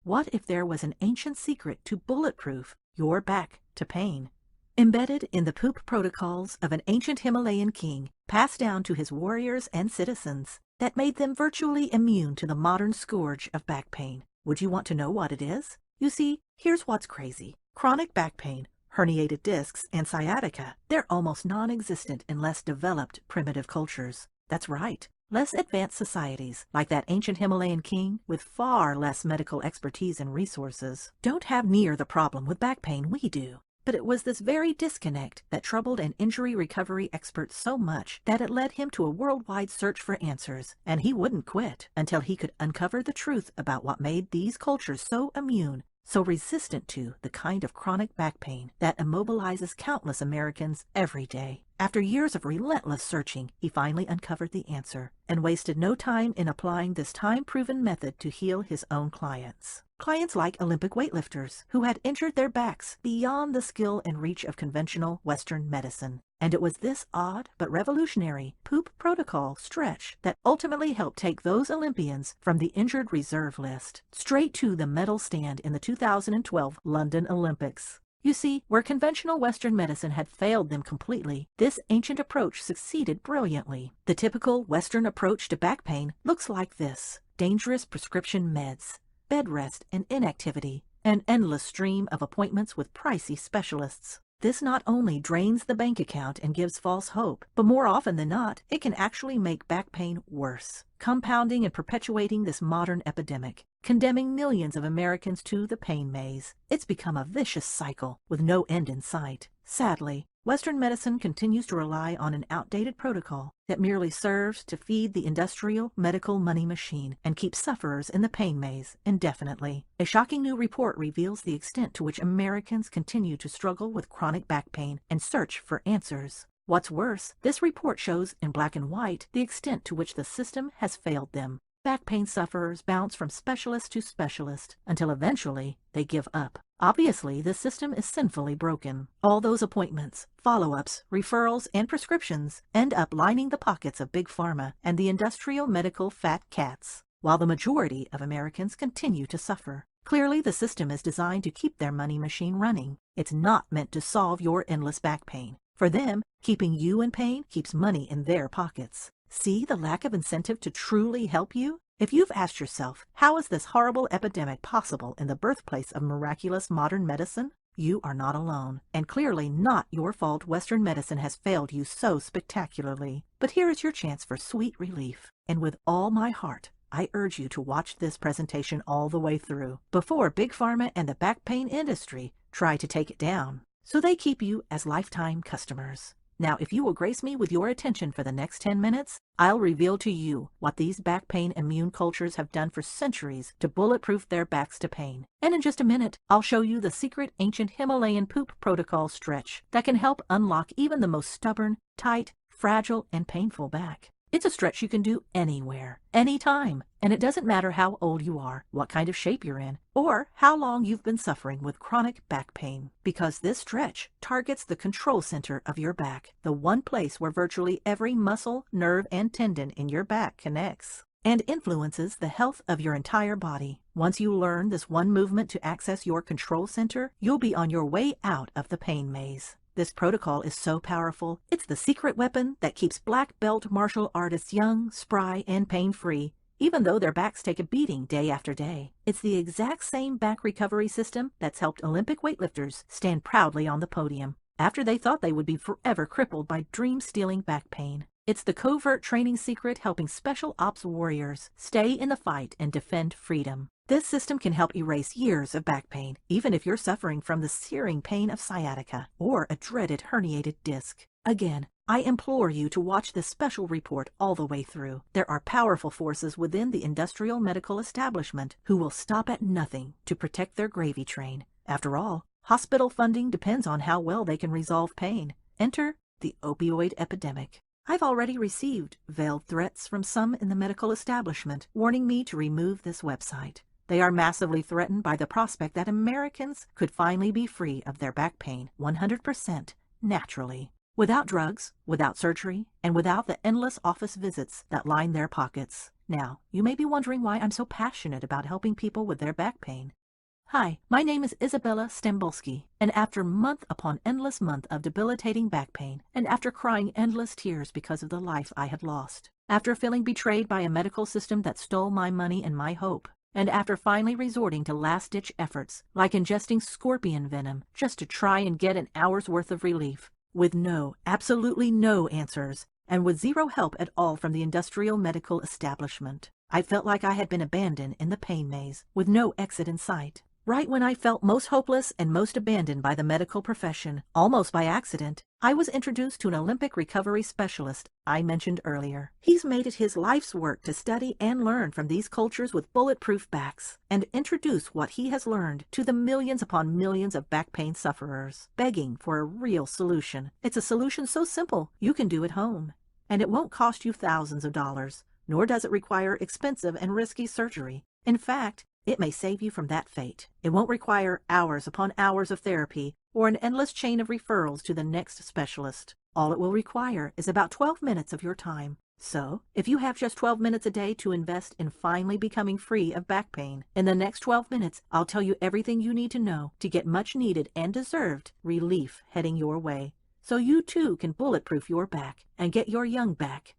What if there was an ancient secret to bulletproof your back to pain? Embedded in the poop protocols of an ancient Himalayan king, passed down to his warriors and citizens, that made them virtually immune to the modern scourge of back pain. Would you want to know what it is? You see, here's what's crazy. Chronic back pain, herniated discs, and sciatica, they're almost non-existent in less developed primitive cultures. That's right. Less advanced societies, like that ancient Himalayan king, with far less medical expertise and resources, don't have near the problem with back pain we do. But it was this very disconnect that troubled an injury recovery expert so much that it led him to a worldwide search for answers, and he wouldn't quit until he could uncover the truth about what made these cultures so immune, so resistant to the kind of chronic back pain that immobilizes countless Americans every day. After years of relentless searching, he finally uncovered the answer and wasted no time in applying this time-proven method to heal his own clients. Clients like Olympic weightlifters who had injured their backs beyond the skill and reach of conventional Western medicine. And it was this odd but revolutionary poop protocol stretch that ultimately helped take those Olympians from the injured reserve list straight to the medal stand in the 2012 London Olympics. You see, where conventional Western medicine had failed them completely, this ancient approach succeeded brilliantly. The typical Western approach to back pain looks like this: dangerous prescription meds, bed rest and inactivity, an endless stream of appointments with pricey specialists. This not only drains the bank account and gives false hope, but more often than not, it can actually make back pain worse, compounding and perpetuating this modern epidemic, condemning millions of Americans to the pain maze. It's become a vicious cycle with no end in sight. Sadly, Western medicine continues to rely on an outdated protocol that merely serves to feed the industrial medical money machine and keep sufferers in the pain maze indefinitely. A shocking new report reveals the extent to which Americans continue to struggle with chronic back pain and search for answers. What's worse, this report shows in black and white the extent to which the system has failed them. Back pain sufferers bounce from specialist to specialist until eventually they give up. Obviously, the system is sinfully broken. All those appointments, follow-ups, referrals, and prescriptions end up lining the pockets of Big Pharma and the industrial medical fat cats, while the majority of Americans continue to suffer. Clearly, the system is designed to keep their money machine running. It's not meant to solve your endless back pain. For them, keeping you in pain keeps money in their pockets. See the lack of incentive to truly help you? If you've asked yourself, how is this horrible epidemic possible in the birthplace of miraculous modern medicine? You are not alone, and clearly not your fault Western medicine has failed you so spectacularly. But here is your chance for sweet relief, and with all my heart, I urge you to watch this presentation all the way through, before Big Pharma and the back pain industry try to take it down, so they keep you as lifetime customers. Now, if you will grace me with your attention for the next 10 minutes, I'll reveal to you what these back pain immune cultures have done for centuries to bulletproof their backs to pain. And in just a minute, I'll show you the secret ancient Himalayan poop protocol stretch that can help unlock even the most stubborn, tight, fragile, and painful back. It's a stretch you can do anywhere, anytime, and it doesn't matter how old you are, what kind of shape you're in, or how long you've been suffering with chronic back pain, because this stretch targets the control center of your back, the one place where virtually every muscle, nerve, and tendon in your back connects, and influences the health of your entire body. Once you learn this one movement to access your control center, you'll be on your way out of the pain maze. This protocol is so powerful, it's the secret weapon that keeps black belt martial artists young, spry, and pain-free, even though their backs take a beating day after day. It's the exact same back recovery system that's helped Olympic weightlifters stand proudly on the podium after they thought they would be forever crippled by dream-stealing back pain. It's the covert training secret helping special ops warriors stay in the fight and defend freedom. This system can help erase years of back pain, even if you're suffering from the searing pain of sciatica or a dreaded herniated disc. Again, I implore you to watch this special report all the way through. There are powerful forces within the industrial medical establishment who will stop at nothing to protect their gravy train. After all, hospital funding depends on how well they can resolve pain. Enter the opioid epidemic. I've already received veiled threats from some in the medical establishment warning me to remove this website. They are massively threatened by the prospect that Americans could finally be free of their back pain 100% naturally, without drugs, without surgery, and without the endless office visits that line their pockets. Now, you may be wondering why I'm so passionate about helping people with their back pain. Hi, my name is Isabella Stambolski, and after month upon endless month of debilitating back pain, and after crying endless tears because of the life I had lost, after feeling betrayed by a medical system that stole my money and my hope, and after finally resorting to last-ditch efforts, like ingesting scorpion venom, just to try and get an hour's worth of relief, with no, absolutely no answers, and with zero help at all from the industrial medical establishment, I felt like I had been abandoned in the pain maze, with no exit in sight. Right when I felt most hopeless and most abandoned by the medical profession, almost by accident, I was introduced to an Olympic recovery specialist I mentioned earlier. He's made it his life's work to study and learn from these cultures with bulletproof backs, and introduce what he has learned to the millions upon millions of back pain sufferers, begging for a real solution. It's a solution so simple you can do at home, and it won't cost you thousands of dollars, nor does it require expensive and risky surgery. In fact, it may save you from that fate. It won't require hours upon hours of therapy or an endless chain of referrals to the next specialist. All it will require is about 12 minutes of your time. So, if you have just 12 minutes a day to invest in finally becoming free of back pain, in the next 12 minutes, I'll tell you everything you need to know to get much needed and deserved relief heading your way, so you too can bulletproof your back and get your young back.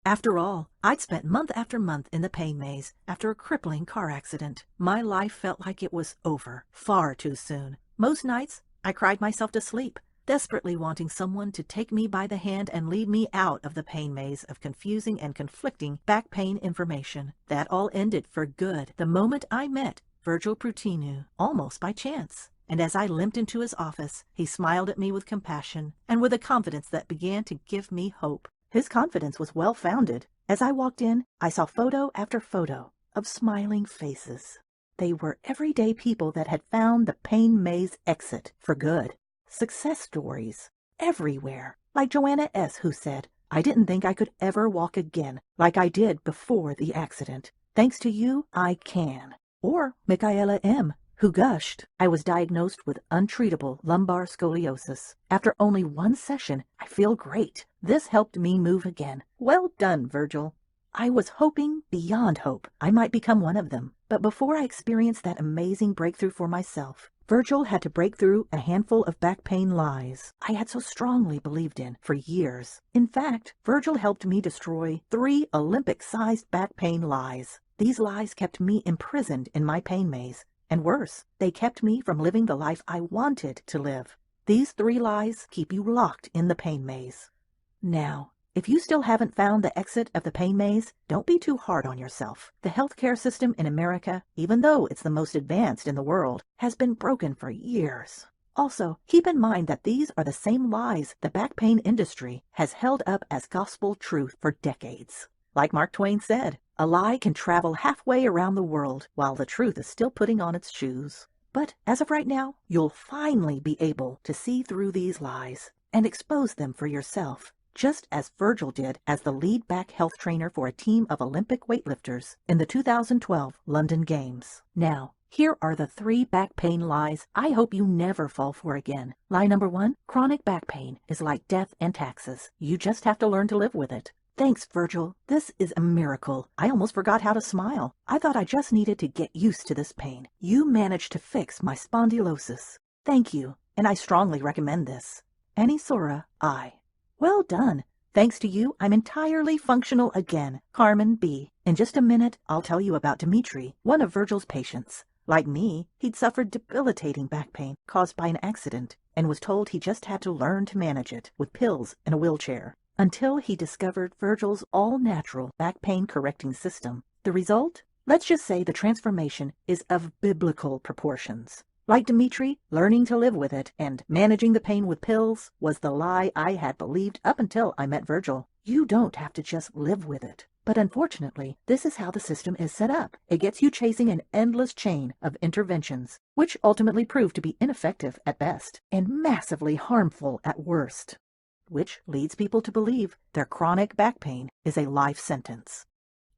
After all, I'd spent month after month in the pain maze after a crippling car accident. My life felt like it was over, far too soon. Most nights, I cried myself to sleep, desperately wanting someone to take me by the hand and lead me out of the pain maze of confusing and conflicting back pain information. That all ended for good the moment I met Virgil Prutinu, almost by chance. And as I limped into his office, he smiled at me with compassion and with a confidence that began to give me hope. His confidence was well-founded. As I walked in, I saw photo after photo of smiling faces. They were everyday people that had found the pain maze exit for good. Success stories everywhere, like Joanna S., who said, "I didn't think I could ever walk again like I did before the accident. Thanks to you, I can." Or Michaela M., who gushed, "I was diagnosed with untreatable lumbar scoliosis. After only one session, I feel great. This helped me move again." Well done, Virgil. I was hoping beyond hope I might become one of them. But before I experienced that amazing breakthrough for myself, Virgil had to break through a handful of back pain lies I had so strongly believed in for years. In fact, Virgil helped me destroy 3 Olympic-sized back pain lies. These lies kept me imprisoned in my pain maze. And worse, they kept me from living the life I wanted to live. These 3 lies keep you locked in the pain maze. Now, if you still haven't found the exit of the pain maze, don't be too hard on yourself. The healthcare system in America, even though it's the most advanced in the world, has been broken for years. Also, keep in mind that these are the same lies the back pain industry has held up as gospel truth for decades. Like Mark Twain said, a lie can travel halfway around the world while the truth is still putting on its shoes. But as of right now, you'll finally be able to see through these lies and expose them for yourself, just as Virgil did as the lead back health trainer for a team of Olympic weightlifters in the 2012 London Games. Now, here are the 3 back pain lies I hope you never fall for again. Lie number 1, chronic back pain is like death and taxes. You just have to learn to live with it. Thanks, Virgil. This is a miracle. I almost forgot how to smile. I thought I just needed to get used to this pain. You managed to fix my spondylosis. Thank you, and I strongly recommend this. Anisora I. Well done. Thanks to you, I'm entirely functional again. Carmen B. In just a minute, I'll tell you about Dimitri, one of Virgil's patients. Like me, he'd suffered debilitating back pain caused by an accident, and was told he just had to learn to manage it with pills and a wheelchair. Until he discovered Virgil's all-natural back pain correcting system. The result? Let's just say the transformation is of biblical proportions. Like Dimitri, learning to live with it and managing the pain with pills was the lie I had believed up until I met Virgil. You don't have to just live with it. But unfortunately, this is how the system is set up. It gets you chasing an endless chain of interventions, which ultimately prove to be ineffective at best and massively harmful at worst, which leads people to believe their chronic back pain is a life sentence.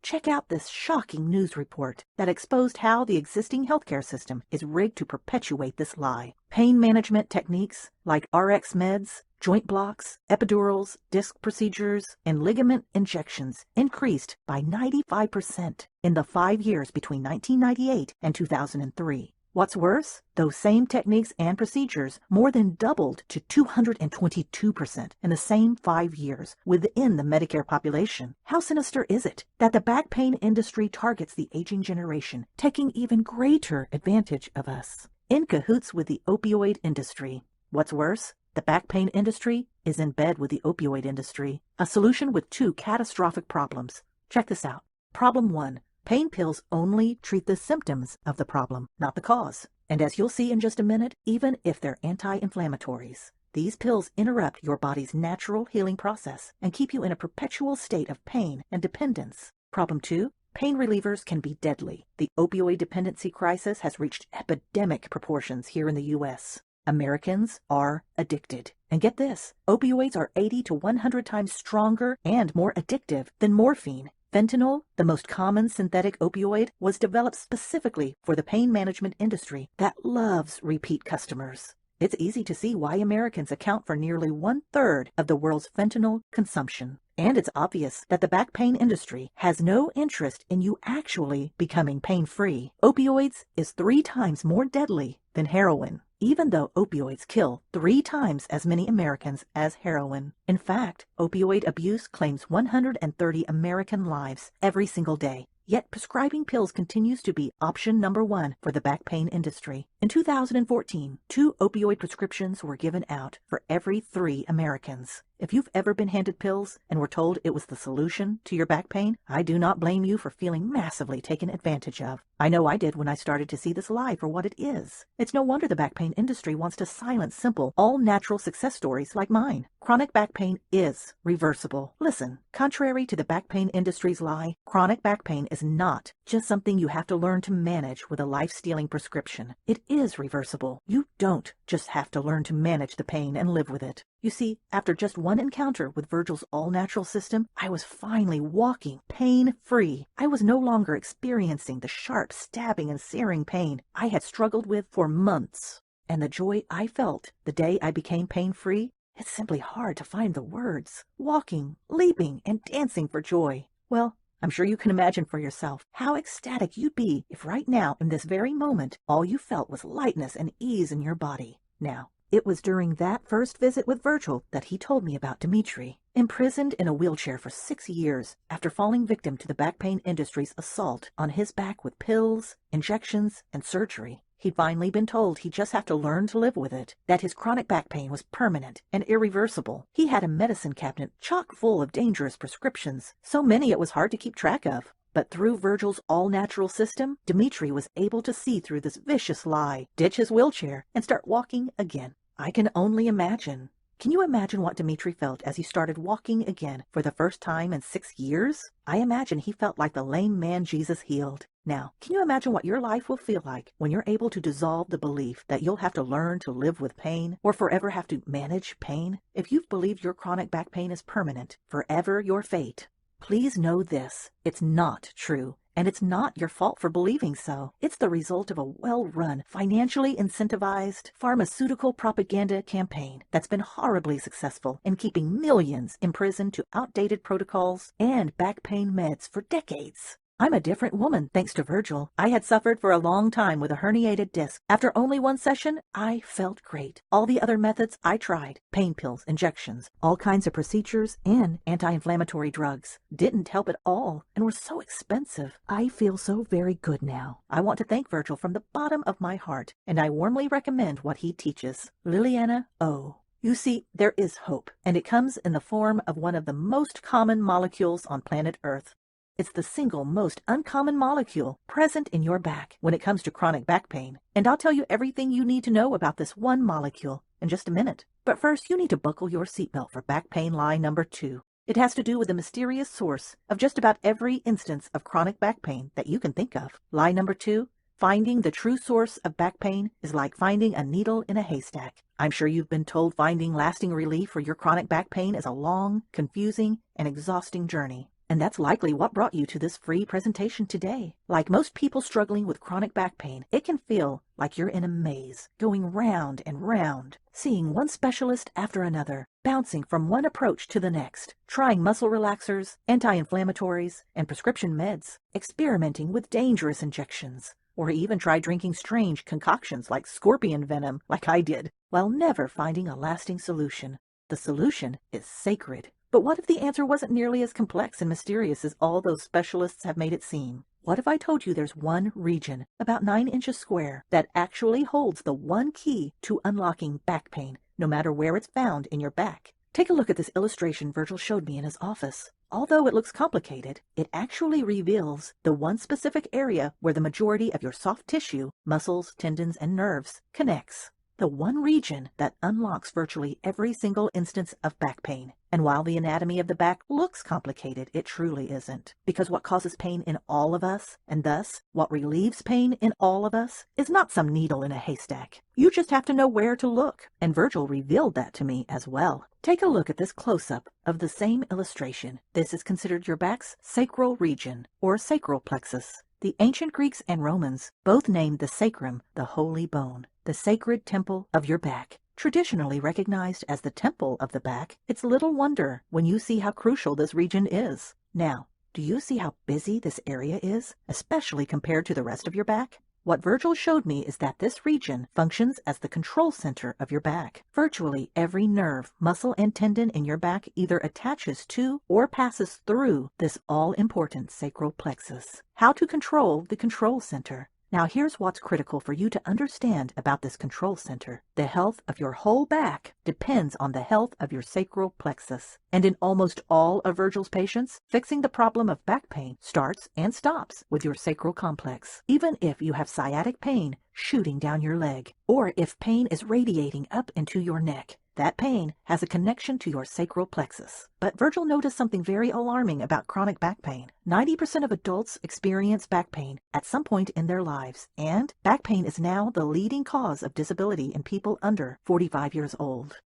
Check out this shocking news report that exposed how the existing healthcare system is rigged to perpetuate this lie. Pain management techniques like RX meds, joint blocks, epidurals, disc procedures, and ligament injections increased by 95% in the 5 years between 1998 and 2003. What's worse, those same techniques and procedures more than doubled to 222% in the same 5 years within the Medicare population. How sinister is it that the back pain industry targets the aging generation, taking even greater advantage of us? In cahoots with the opioid industry. What's worse, the back pain industry is in bed with the opioid industry. A solution with 2 catastrophic problems. Check this out. Problem 1. Pain pills only treat the symptoms of the problem, not the cause. And as you'll see in just a minute, even if they're anti-inflammatories, these pills interrupt your body's natural healing process and keep you in a perpetual state of pain and dependence. Problem 2. Pain relievers can be deadly. The opioid dependency crisis has reached epidemic proportions here in the U.S. Americans are addicted. And get this, opioids are 80 to 100 times stronger and more addictive than morphine. Fentanyl, the most common synthetic opioid, was developed specifically for the pain management industry that loves repeat customers. It's easy to see why Americans account for nearly 1/3 of the world's fentanyl consumption. And it's obvious that the back pain industry has no interest in you actually becoming pain-free. Opioids is 3 times more deadly than heroin, even though opioids kill 3 times as many Americans as heroin. In fact, opioid abuse claims 130 American lives every single day. Yet prescribing pills continues to be option number 1 for the back pain industry. In 2014, 2 opioid prescriptions were given out for every 3 Americans. If you've ever been handed pills and were told it was the solution to your back pain, I do not blame you for feeling massively taken advantage of. I know I did when I started to see this lie for what it is. It's no wonder the back pain industry wants to silence simple, all-natural success stories like mine. Chronic back pain is reversible. Listen, contrary to the back pain industry's lie, chronic back pain is not just something you have to learn to manage with a life-stealing prescription. It is reversible. You don't just have to learn to manage the pain and live with it. You see, after just one encounter with Virgil's all-natural system, I was finally walking pain-free. I was no longer experiencing the sharp, stabbing, and searing pain I had struggled with for months. And the joy I felt the day I became pain-free, it's simply hard to find the words. Walking, leaping, and dancing for joy. Well, I'm sure you can imagine for yourself how ecstatic you'd be if right now, in this very moment, all you felt was lightness and ease in your body. Now, it was during that first visit with Virgil that he told me about Dimitri, imprisoned in a wheelchair for 6 years after falling victim to the back pain industry's assault on his back with pills, injections, and surgery. He'd finally been told he'd just have to learn to live with it, that his chronic back pain was permanent and irreversible. He had a medicine cabinet chock full of dangerous prescriptions, so many it was hard to keep track of. But through Virgil's all-natural system, Dimitri was able to see through this vicious lie, ditch his wheelchair, and start walking again. I can only imagine. Can you imagine what Dimitri felt as he started walking again for the first time in 6 years? I imagine he felt like the lame man Jesus healed. Now, can you imagine what your life will feel like when you're able to dissolve the belief that you'll have to learn to live with pain or forever have to manage pain? If you've believed your chronic back pain is permanent, forever your fate, please know this, it's not true. And it's not your fault for believing so. It's the result of a well-run, financially incentivized pharmaceutical propaganda campaign that's been horribly successful in keeping millions imprisoned to outdated protocols and back pain meds for decades. I'm a different woman thanks to Virgil. I had suffered for a long time with a herniated disc. After only one session, I felt great. All the other methods I tried, pain pills, injections, all kinds of procedures, and anti-inflammatory drugs, didn't help at all and were so expensive. I feel so very good now. I want to thank Virgil from the bottom of my heart, and I warmly recommend what he teaches. Liliana O. You see, there is hope, and it comes in the form of one of the most common molecules on planet Earth. It's the single most uncommon molecule present in your back when it comes to chronic back pain. And I'll tell you everything you need to know about this one molecule in just a minute. But first, you need to buckle your seatbelt for back pain lie number 2. It has to do with the mysterious source of just about every instance of chronic back pain that you can think of. Lie number 2, finding the true source of back pain is like finding a needle in a haystack. I'm sure you've been told finding lasting relief for your chronic back pain is a long, confusing, and exhausting journey. And that's likely what brought you to this free presentation today. Like most people struggling with chronic back pain, it can feel like you're in a maze, going round and round, seeing one specialist after another, bouncing from one approach to the next, trying muscle relaxers, anti-inflammatories, and prescription meds, experimenting with dangerous injections, or even try drinking strange concoctions like scorpion venom like I did, while never finding a lasting solution. The solution is sacred. But what if the answer wasn't nearly as complex and mysterious as all those specialists have made it seem? What if I told you there's one region, about 9 inches square, that actually holds the one key to unlocking back pain, no matter where it's found in your back? Take a look at this illustration Virgil showed me in his office. Although it looks complicated, it actually reveals the one specific area where the majority of your soft tissue, muscles, tendons, and nerves connects. The one region that unlocks virtually every single instance of back pain. And while the anatomy of the back looks complicated, it truly isn't. Because what causes pain in all of us, and thus what relieves pain in all of us, is not some needle in a haystack. You just have to know where to look. And Virgil revealed that to me as well. Take a look at this close-up of the same illustration. This is considered your back's sacral region, or sacral plexus. The ancient Greeks and Romans both named the sacrum the holy bone, the sacred temple of your back. Traditionally recognized as the temple of the back, it's little wonder when you see how crucial this region is. Now, do you see how busy this area is, especially compared to the rest of your back? What Virgil showed me is that this region functions as the control center of your back. Virtually every nerve, muscle, and tendon in your back either attaches to or passes through this all-important sacral plexus. How to control the control center. Now here's what's critical for you to understand about this control center. The health of your whole back depends on the health of your sacral plexus. And in almost all of Virgil's patients, fixing the problem of back pain starts and stops with your sacral complex. Even if you have sciatic pain shooting down your leg, or if pain is radiating up into your neck, that pain has a connection to your sacral plexus. But Virgil noticed something very alarming about chronic back pain. 90% of adults experience back pain at some point in their lives, and back pain is now the leading cause of disability in people under 45 years old,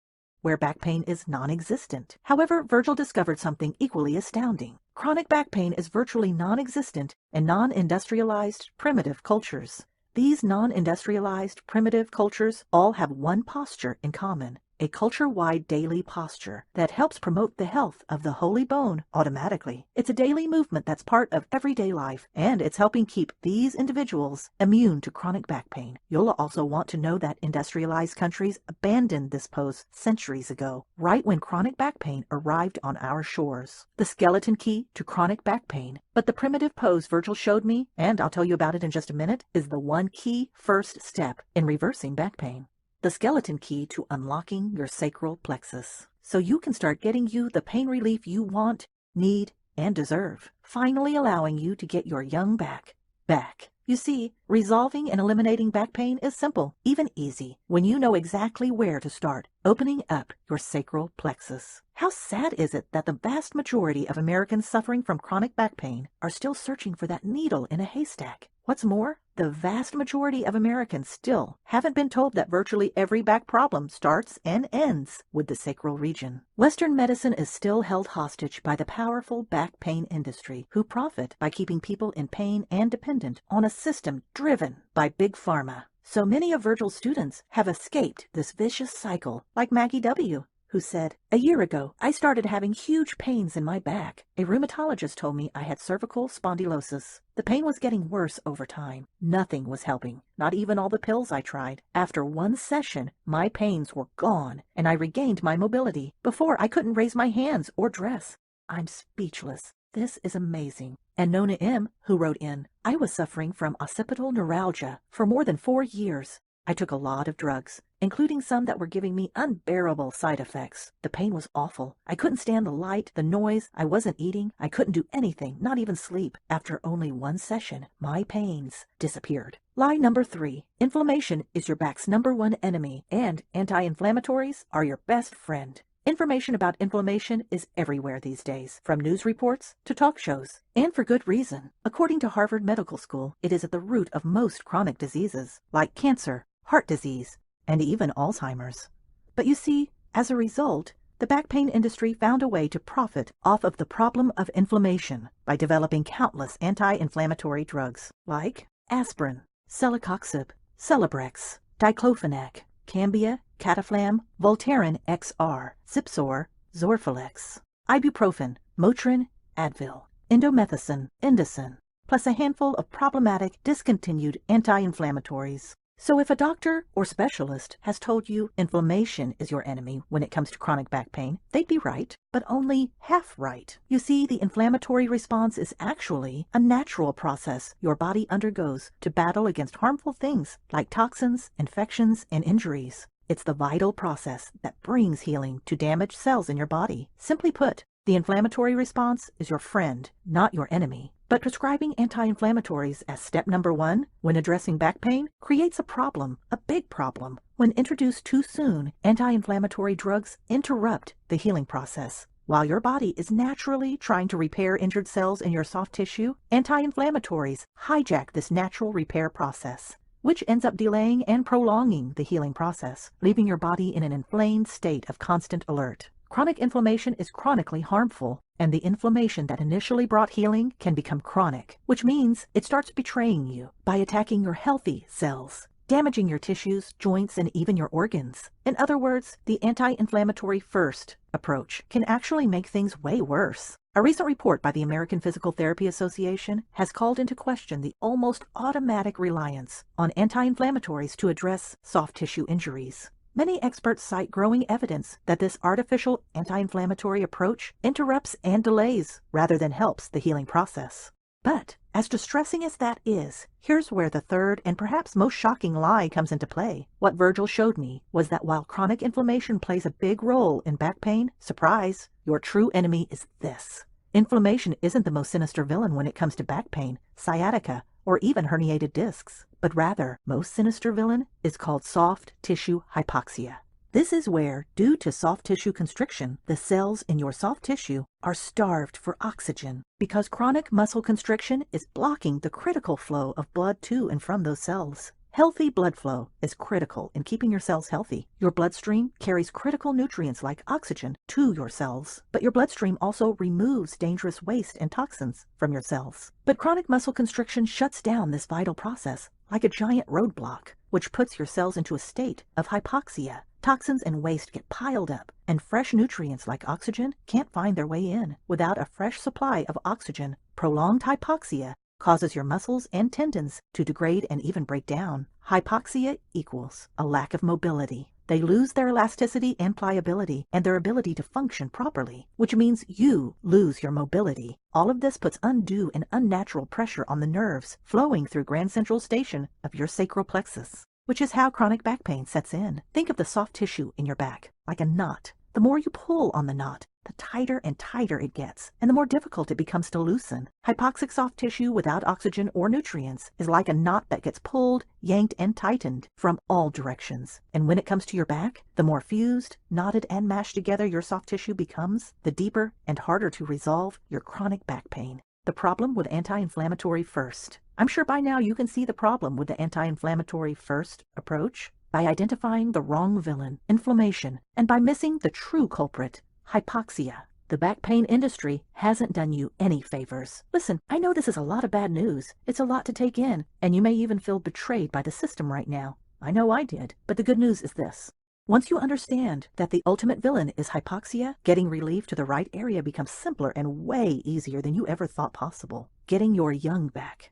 where back pain is non-existent. However, Virgil discovered something equally astounding. Chronic back pain is virtually non-existent in non-industrialized, primitive cultures. These non-industrialized, primitive cultures all have one posture in common. A culture-wide daily posture that helps promote the health of the holy bone automatically. It's a daily movement that's part of everyday life, and it's helping keep these individuals immune to chronic back pain. You'll also want to know that industrialized countries abandoned this pose centuries ago, right when chronic back pain arrived on our shores. The skeleton key to chronic back pain, but the primitive pose Virgil showed me, and I'll tell you about it in just a minute, is the one key first step in reversing back pain. The skeleton key to unlocking your sacral plexus, so you can start getting you the pain relief you want, need, and deserve, finally allowing you to get your young back back. You see, resolving and eliminating back pain is simple, even easy, when you know exactly where to start, opening up your sacral plexus. How sad is it that the vast majority of Americans suffering from chronic back pain are still searching for that needle in a haystack? What's more, the vast majority of Americans still haven't been told that virtually every back problem starts and ends with the sacral region. Western medicine is still held hostage by the powerful back pain industry, who profit by keeping people in pain and dependent on a system driven by Big Pharma. So many of Virgil's students have escaped this vicious cycle, like Maggie W., who said, "A year ago, I started having huge pains in my back. A rheumatologist told me I had cervical spondylosis. The pain was getting worse over time. Nothing was helping, not even all the pills I tried. After one session, my pains were gone, and I regained my mobility. Before, I couldn't raise my hands or dress. I'm speechless. This is amazing." And Nona M., who wrote in, "I was suffering from occipital neuralgia for more than 4 years. I took a lot of drugs, including some that were giving me unbearable side effects. The pain was awful. I couldn't stand the light, the noise. I wasn't eating. I couldn't do anything, not even sleep. After only one session, my pains disappeared." Lie number 3. Inflammation is your back's #1 enemy, and anti-inflammatories are your best friend. Information about inflammation is everywhere these days, from news reports to talk shows, and for good reason. According to Harvard Medical School, it is at the root of most chronic diseases, like cancer, heart disease, and even Alzheimer's. But you see, as a result, the back pain industry found a way to profit off of the problem of inflammation by developing countless anti-inflammatory drugs, like aspirin, celecoxib, Celebrex, diclofenac, Cambia, Cataflam, Voltaren XR, Zipsor, Zorfalex, ibuprofen, Motrin, Advil, indomethacin, Indocin, plus a handful of problematic, discontinued anti-inflammatories. So if a doctor or specialist has told you inflammation is your enemy when it comes to chronic back pain, they'd be right, but only half right. You see, the inflammatory response is actually a natural process your body undergoes to battle against harmful things like toxins, infections, and injuries. It's the vital process that brings healing to damaged cells in your body. Simply put, the inflammatory response is your friend, not your enemy. But prescribing anti-inflammatories as step number 1 when addressing back pain creates a problem, a big problem. When introduced too soon, anti-inflammatory drugs interrupt the healing process. While your body is naturally trying to repair injured cells in your soft tissue, anti-inflammatories hijack this natural repair process, which ends up delaying and prolonging the healing process, leaving your body in an inflamed state of constant alert. Chronic inflammation is chronically harmful, and the inflammation that initially brought healing can become chronic, which means it starts betraying you by attacking your healthy cells, damaging your tissues, joints, and even your organs. In other words, the anti-inflammatory first approach can actually make things way worse. A recent report by the American Physical Therapy Association has called into question the almost automatic reliance on anti-inflammatories to address soft tissue injuries. Many experts cite growing evidence that this artificial anti-inflammatory approach interrupts and delays rather than helps the healing process. But, as distressing as that is, here's where the third and perhaps most shocking lie comes into play. What Virgil showed me was that while chronic inflammation plays a big role in back pain, surprise, your true enemy is this. Inflammation isn't the most sinister villain when it comes to back pain, sciatica, or even herniated discs, but rather, most sinister villain is called soft tissue hypoxia. This is where, due to soft tissue constriction, the cells in your soft tissue are starved for oxygen because chronic muscle constriction is blocking the critical flow of blood to and from those cells. Healthy blood flow is critical in keeping your cells healthy. Your bloodstream carries critical nutrients like oxygen to your cells, but your bloodstream also removes dangerous waste and toxins from your cells. But chronic muscle constriction shuts down this vital process like a giant roadblock, which puts your cells into a state of hypoxia. Toxins and waste get piled up, and fresh nutrients like oxygen can't find their way in. Without a fresh supply of oxygen, prolonged hypoxia causes your muscles and tendons to degrade and even break down. Hypoxia equals a lack of mobility. They lose their elasticity and pliability and their ability to function properly, which means you lose your mobility. All of this puts undue and unnatural pressure on the nerves flowing through Grand Central Station of your sacral plexus, which is how chronic back pain sets in. Think of the soft tissue in your back like a knot. The more you pull on the knot, the tighter and tighter it gets, and the more difficult it becomes to loosen. Hypoxic soft tissue without oxygen or nutrients is like a knot that gets pulled, yanked, and tightened from all directions. And when it comes to your back, the more fused, knotted, and mashed together your soft tissue becomes, the deeper and harder to resolve your chronic back pain. The problem with anti-inflammatory first. I'm sure by now you can see the problem with the anti-inflammatory first approach. By identifying the wrong villain, inflammation, and by missing the true culprit, hypoxia. The back pain industry hasn't done you any favors. Listen, I know this is a lot of bad news. It's a lot to take in, and you may even feel betrayed by the system right now. I know I did, but the good news is this. Once you understand that the ultimate villain is hypoxia, getting relief to the right area becomes simpler and way easier than you ever thought possible. Getting your young back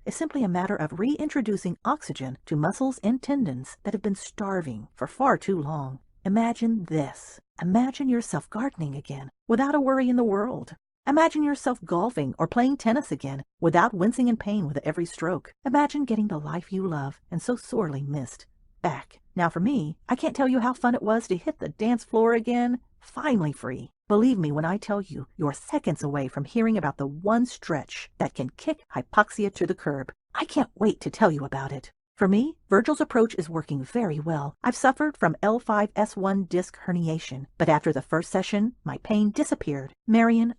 is simply a matter of reintroducing oxygen to muscles and tendons that have been starving for far too long. Imagine this. Imagine yourself gardening again without a worry in the world. Imagine yourself golfing or playing tennis again without wincing in pain with every stroke. Imagine getting the life you love and so sorely missed back. Now for me, I can't tell you how fun it was to hit the dance floor again, finally free. Believe me when I tell you, you're seconds away from hearing about the one stretch that can kick hypoxia to the curb. I can't wait to tell you about it. For me, Virgil's approach is working very well. I've suffered from L5-S1 disc herniation, but after the first session, my pain disappeared. Marion,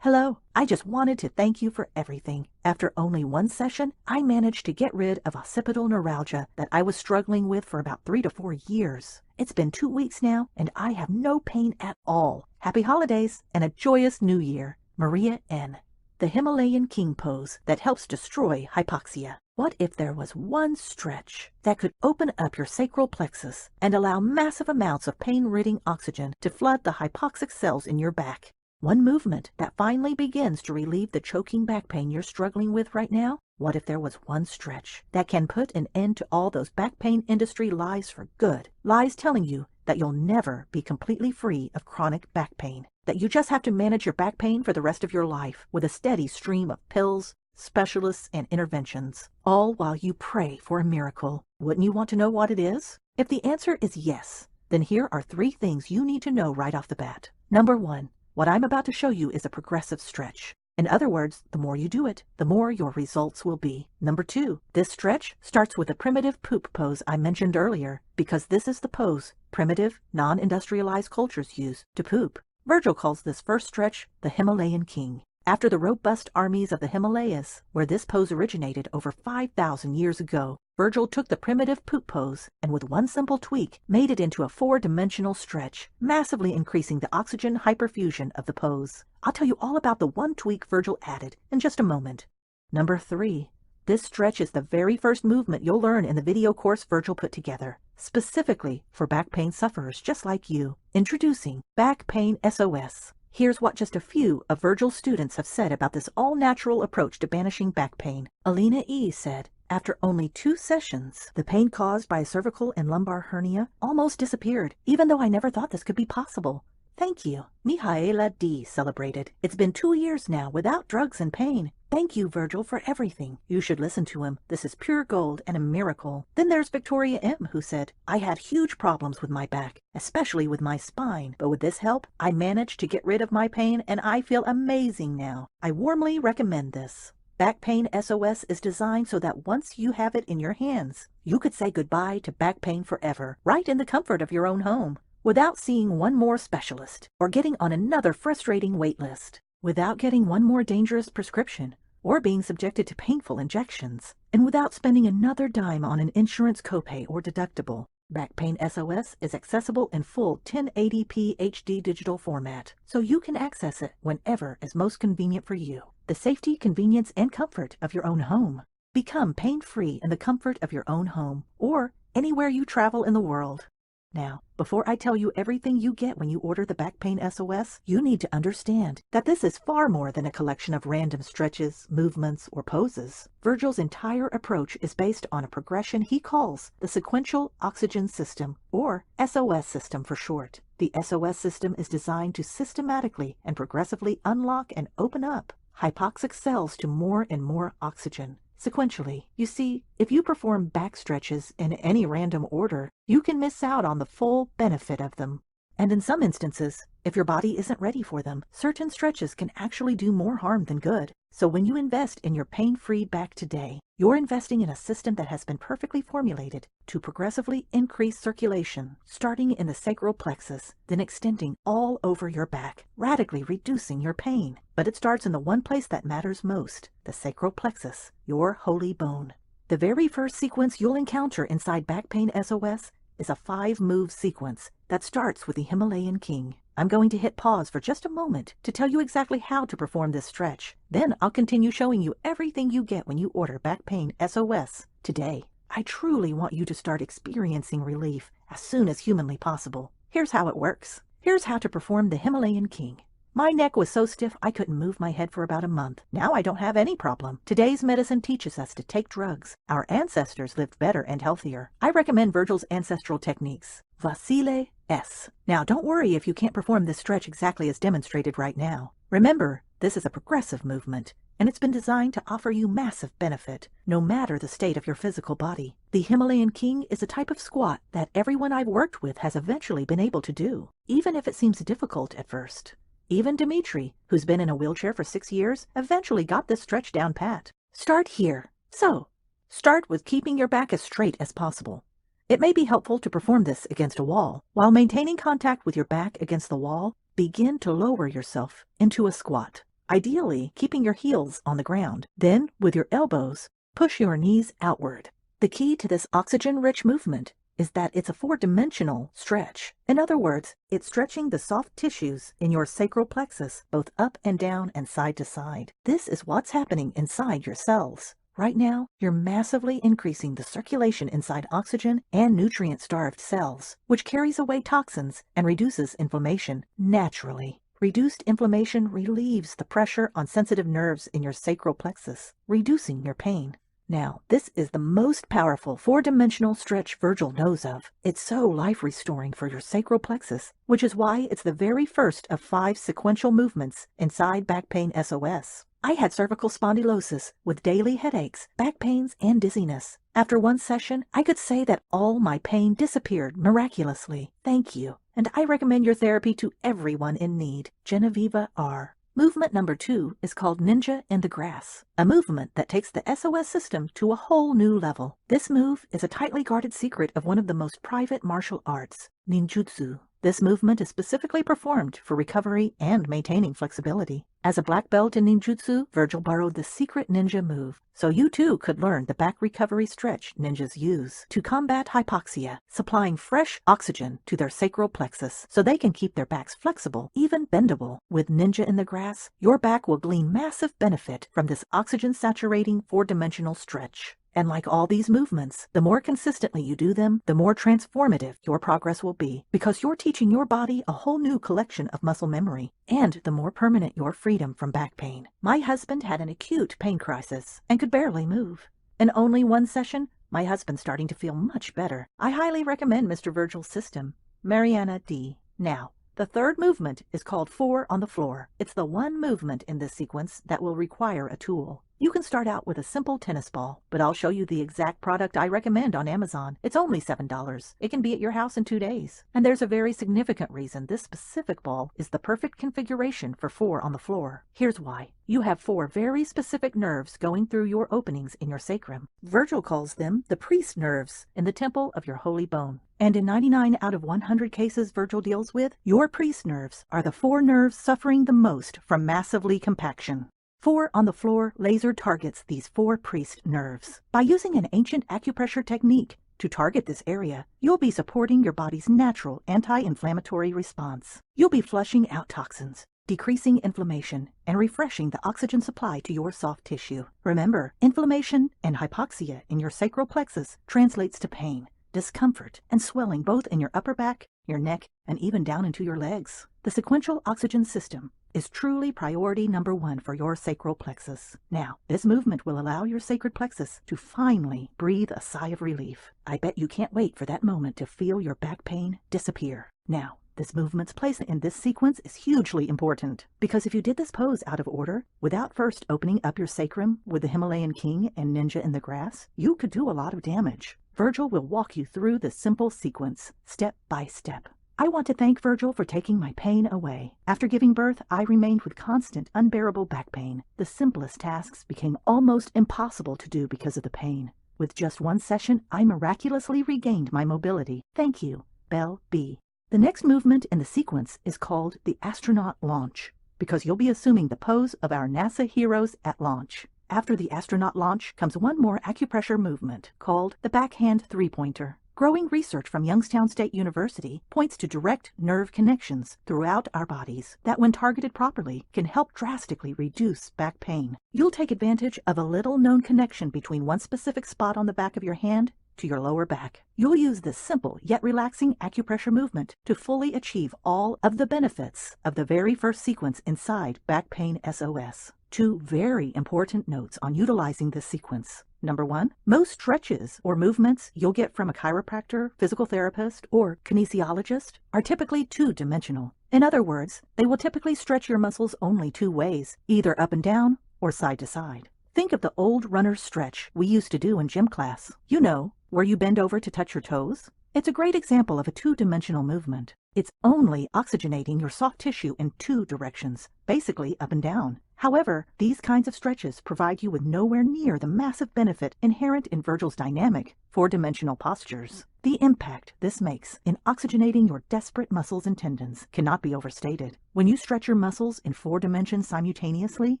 Hello, I just wanted to thank you for everything. After only one session, I managed to get rid of occipital neuralgia that I was struggling with for about 3 to 4 years. It's been 2 weeks now, and I have no pain at all. Happy holidays and a joyous new year. Maria N. The Himalayan king pose that helps destroy hypoxia. What if there was one stretch that could open up your sacral plexus and allow massive amounts of pain-ridding oxygen to flood the hypoxic cells in your back? One movement that finally begins to relieve the choking back pain you're struggling with right now? What if there was one stretch that can put an end to all those back pain industry lies for good? Lies telling you that you'll never be completely free of chronic back pain, that you just have to manage your back pain for the rest of your life with a steady stream of pills, specialists, and interventions, all while you pray for a miracle. Wouldn't you want to know what it is? If the answer is yes, then here are 3 things you need to know right off the bat. Number 1, what I'm about to show you is a progressive stretch. In other words, the more you do it, the more your results will be. Number 2, this stretch starts with the primitive poop pose I mentioned earlier, because this is the pose primitive, non-industrialized cultures use to poop. Virgil calls this first stretch the Himalayan king, after the robust armies of the Himalayas, where this pose originated over 5,000 years ago. Virgil took the primitive poop pose and with one simple tweak made it into a 4-dimensional stretch, massively increasing the oxygen hyperfusion of the pose. I'll tell you all about the one tweak Virgil added in just a moment. Number 3. This stretch is the very first movement you'll learn in the video course Virgil put together, specifically for back pain sufferers just like you. Introducing Back Pain SOS. Here's what just a few of Virgil's students have said about this all-natural approach to banishing back pain. Alina E. said, after only 2 sessions, the pain caused by a cervical and lumbar hernia almost disappeared, even though I never thought this could be possible. Thank you. Mihaela D. celebrated. It's been 2 years now without drugs and pain. Thank you, Virgil, for everything. You should listen to him. This is pure gold and a miracle. Then there's Victoria M., who said, I had huge problems with my back, especially with my spine, but with this help, I managed to get rid of my pain and I feel amazing now. I warmly recommend this. Back Pain SOS is designed so that once you have it in your hands, you could say goodbye to back pain forever, right in the comfort of your own home, without seeing one more specialist, or getting on another frustrating wait list, without getting one more dangerous prescription, or being subjected to painful injections, and without spending another dime on an insurance copay or deductible. Back Pain SOS is accessible in full 1080p HD digital format, so you can access it whenever is most convenient for you. The safety, convenience, and comfort of your own home. Become pain-free in the comfort of your own home, or anywhere you travel in the world. Now, before I tell you everything you get when you order the Back Pain SOS, you need to understand that this is far more than a collection of random stretches, movements, or poses. Virgil's entire approach is based on a progression he calls the Sequential Oxygen System, or SOS system for short. The SOS system is designed to systematically and progressively unlock and open up hypoxic cells to more and more oxygen. Sequentially, you see, if you perform back stretches in any random order, you can miss out on the full benefit of them. And in some instances, if your body isn't ready for them, certain stretches can actually do more harm than good. So when you invest in your pain-free back today, you're investing in a system that has been perfectly formulated to progressively increase circulation, starting in the sacral plexus, then extending all over your back, radically reducing your pain. But it starts in the one place that matters most, the sacral plexus, your holy bone. The very first sequence you'll encounter inside Back Pain SOS is a 5-move sequence that starts with the Himalayan king. I'm going to hit pause for just a moment to tell you exactly how to perform this stretch. Then I'll continue showing you everything you get when you order Back Pain SOS today. I truly want you to start experiencing relief as soon as humanly possible. Here's how it works. Here's how to perform the Himalayan king. My neck was so stiff I couldn't move my head for about a month. Now I don't have any problem. Today's medicine teaches us to take drugs. Our ancestors lived better and healthier. I recommend Virgil's ancestral techniques. Virgil S. Now don't worry if you can't perform this stretch exactly as demonstrated right now. Remember, this is a progressive movement, and it's been designed to offer you massive benefit, no matter the state of your physical body. The Himalayan king is a type of squat that everyone I've worked with has eventually been able to do, even if it seems difficult at first. Even Dimitri, who's been in a wheelchair for 6 years, eventually got this stretch down pat. Start here. So, start with keeping your back as straight as possible. It may be helpful to perform this against a wall. While maintaining contact with your back against the wall, begin to lower yourself into a squat, ideally keeping your heels on the ground. Then, with your elbows, push your knees outward. The key to this oxygen-rich movement is that it's a 4-dimensional stretch. In other words, it's stretching the soft tissues in your sacral plexus, both up and down and side to side. This is what's happening inside your cells. Right now, you're massively increasing the circulation inside oxygen and nutrient-starved cells, which carries away toxins and reduces inflammation naturally. Reduced inflammation relieves the pressure on sensitive nerves in your sacral plexus, reducing your pain. Now, this is the most powerful four-dimensional stretch Virgil knows of. It's so life-restoring for your sacral plexus, which is why it's the very first of 5 sequential movements inside Back Pain SOS. I had cervical spondylosis with daily headaches, back pains, and dizziness. After one session, I could say that all my pain disappeared miraculously. Thank you. And I recommend your therapy to everyone in need. Genevieve R. Movement number 2 is called Ninja in the Grass, a movement that takes the SOS system to a whole new level. This move is a tightly guarded secret of one of the most private martial arts, ninjutsu. This movement is specifically performed for recovery and maintaining flexibility. As a black belt in ninjutsu, Virgil borrowed the secret ninja move, so you too could learn the back recovery stretch ninjas use to combat hypoxia, supplying fresh oxygen to their sacral plexus so they can keep their backs flexible, even bendable. With Ninja in the Grass, your back will glean massive benefit from this oxygen-saturating 4-dimensional stretch. And like all these movements, the more consistently you do them, the more transformative your progress will be, because you're teaching your body a whole new collection of muscle memory, and the more permanent your freedom from back pain. My husband had an acute pain crisis and could barely move. In only one session, my husband's starting to feel much better. I highly recommend Mr. Virgil's system. Mariana D. Now, the third movement is called 4 on the floor. It's the one movement in this sequence that will require a tool. You can start out with a simple tennis ball, but I'll show you the exact product I recommend on Amazon. It's only $7. It can be at your house in 2 days. And there's a very significant reason this specific ball is the perfect configuration for 4 on the floor. Here's why. You have 4 very specific nerves going through your openings in your sacrum. Virgil calls them the priest nerves in the temple of your holy bone. And in 99 out of 100 cases Virgil deals with, your priest nerves are the 4 nerves suffering the most from massively compaction. 4 on the floor laser targets these 4 priest nerves. By using an ancient acupressure technique to target this area, you'll be supporting your body's natural anti-inflammatory response. You'll be flushing out toxins, decreasing inflammation, and refreshing the oxygen supply to your soft tissue. Remember, inflammation and hypoxia in your sacral plexus translates to pain, discomfort, and swelling both in your upper back, your neck, and even down into your legs. The sequential oxygen system is truly priority number 1 for your sacral plexus. Now, this movement will allow your sacred plexus to finally breathe a sigh of relief. I bet you can't wait for that moment to feel your back pain disappear. Now, this movement's place in this sequence is hugely important, because if you did this pose out of order, without first opening up your sacrum with the Himalayan King and Ninja in the Grass, you could do a lot of damage. Virgil will walk you through this simple sequence, step by step. I want to thank Virgil for taking my pain away. After giving birth, I remained with constant, unbearable back pain. The simplest tasks became almost impossible to do because of the pain. With just one session, I miraculously regained my mobility. Thank you, Belle B. The next movement in the sequence is called the astronaut launch, because you'll be assuming the pose of our NASA heroes at launch. After the astronaut launch comes one more acupressure movement called the backhand 3-pointer. Growing research from Youngstown State University points to direct nerve connections throughout our bodies that, when targeted properly, can help drastically reduce back pain. You'll take advantage of a little-known connection between one specific spot on the back of your hand to your lower back. You'll use this simple yet relaxing acupressure movement to fully achieve all of the benefits of the very first sequence inside Back Pain SOS. 2 very important notes on utilizing this sequence. Number 1, most stretches or movements you'll get from a chiropractor, physical therapist, or kinesiologist are typically 2-dimensional. In other words, they will typically stretch your muscles only 2 ways, either up and down or side to side. Think of the old runner's stretch we used to do in gym class. You know, where you bend over to touch your toes? It's a great example of a 2-dimensional movement. It's only oxygenating your soft tissue in 2 directions, basically up and down. However, these kinds of stretches provide you with nowhere near the massive benefit inherent in Virgil's dynamic 4-dimensional postures. The impact this makes in oxygenating your desperate muscles and tendons cannot be overstated. When you stretch your muscles in 4 dimensions simultaneously,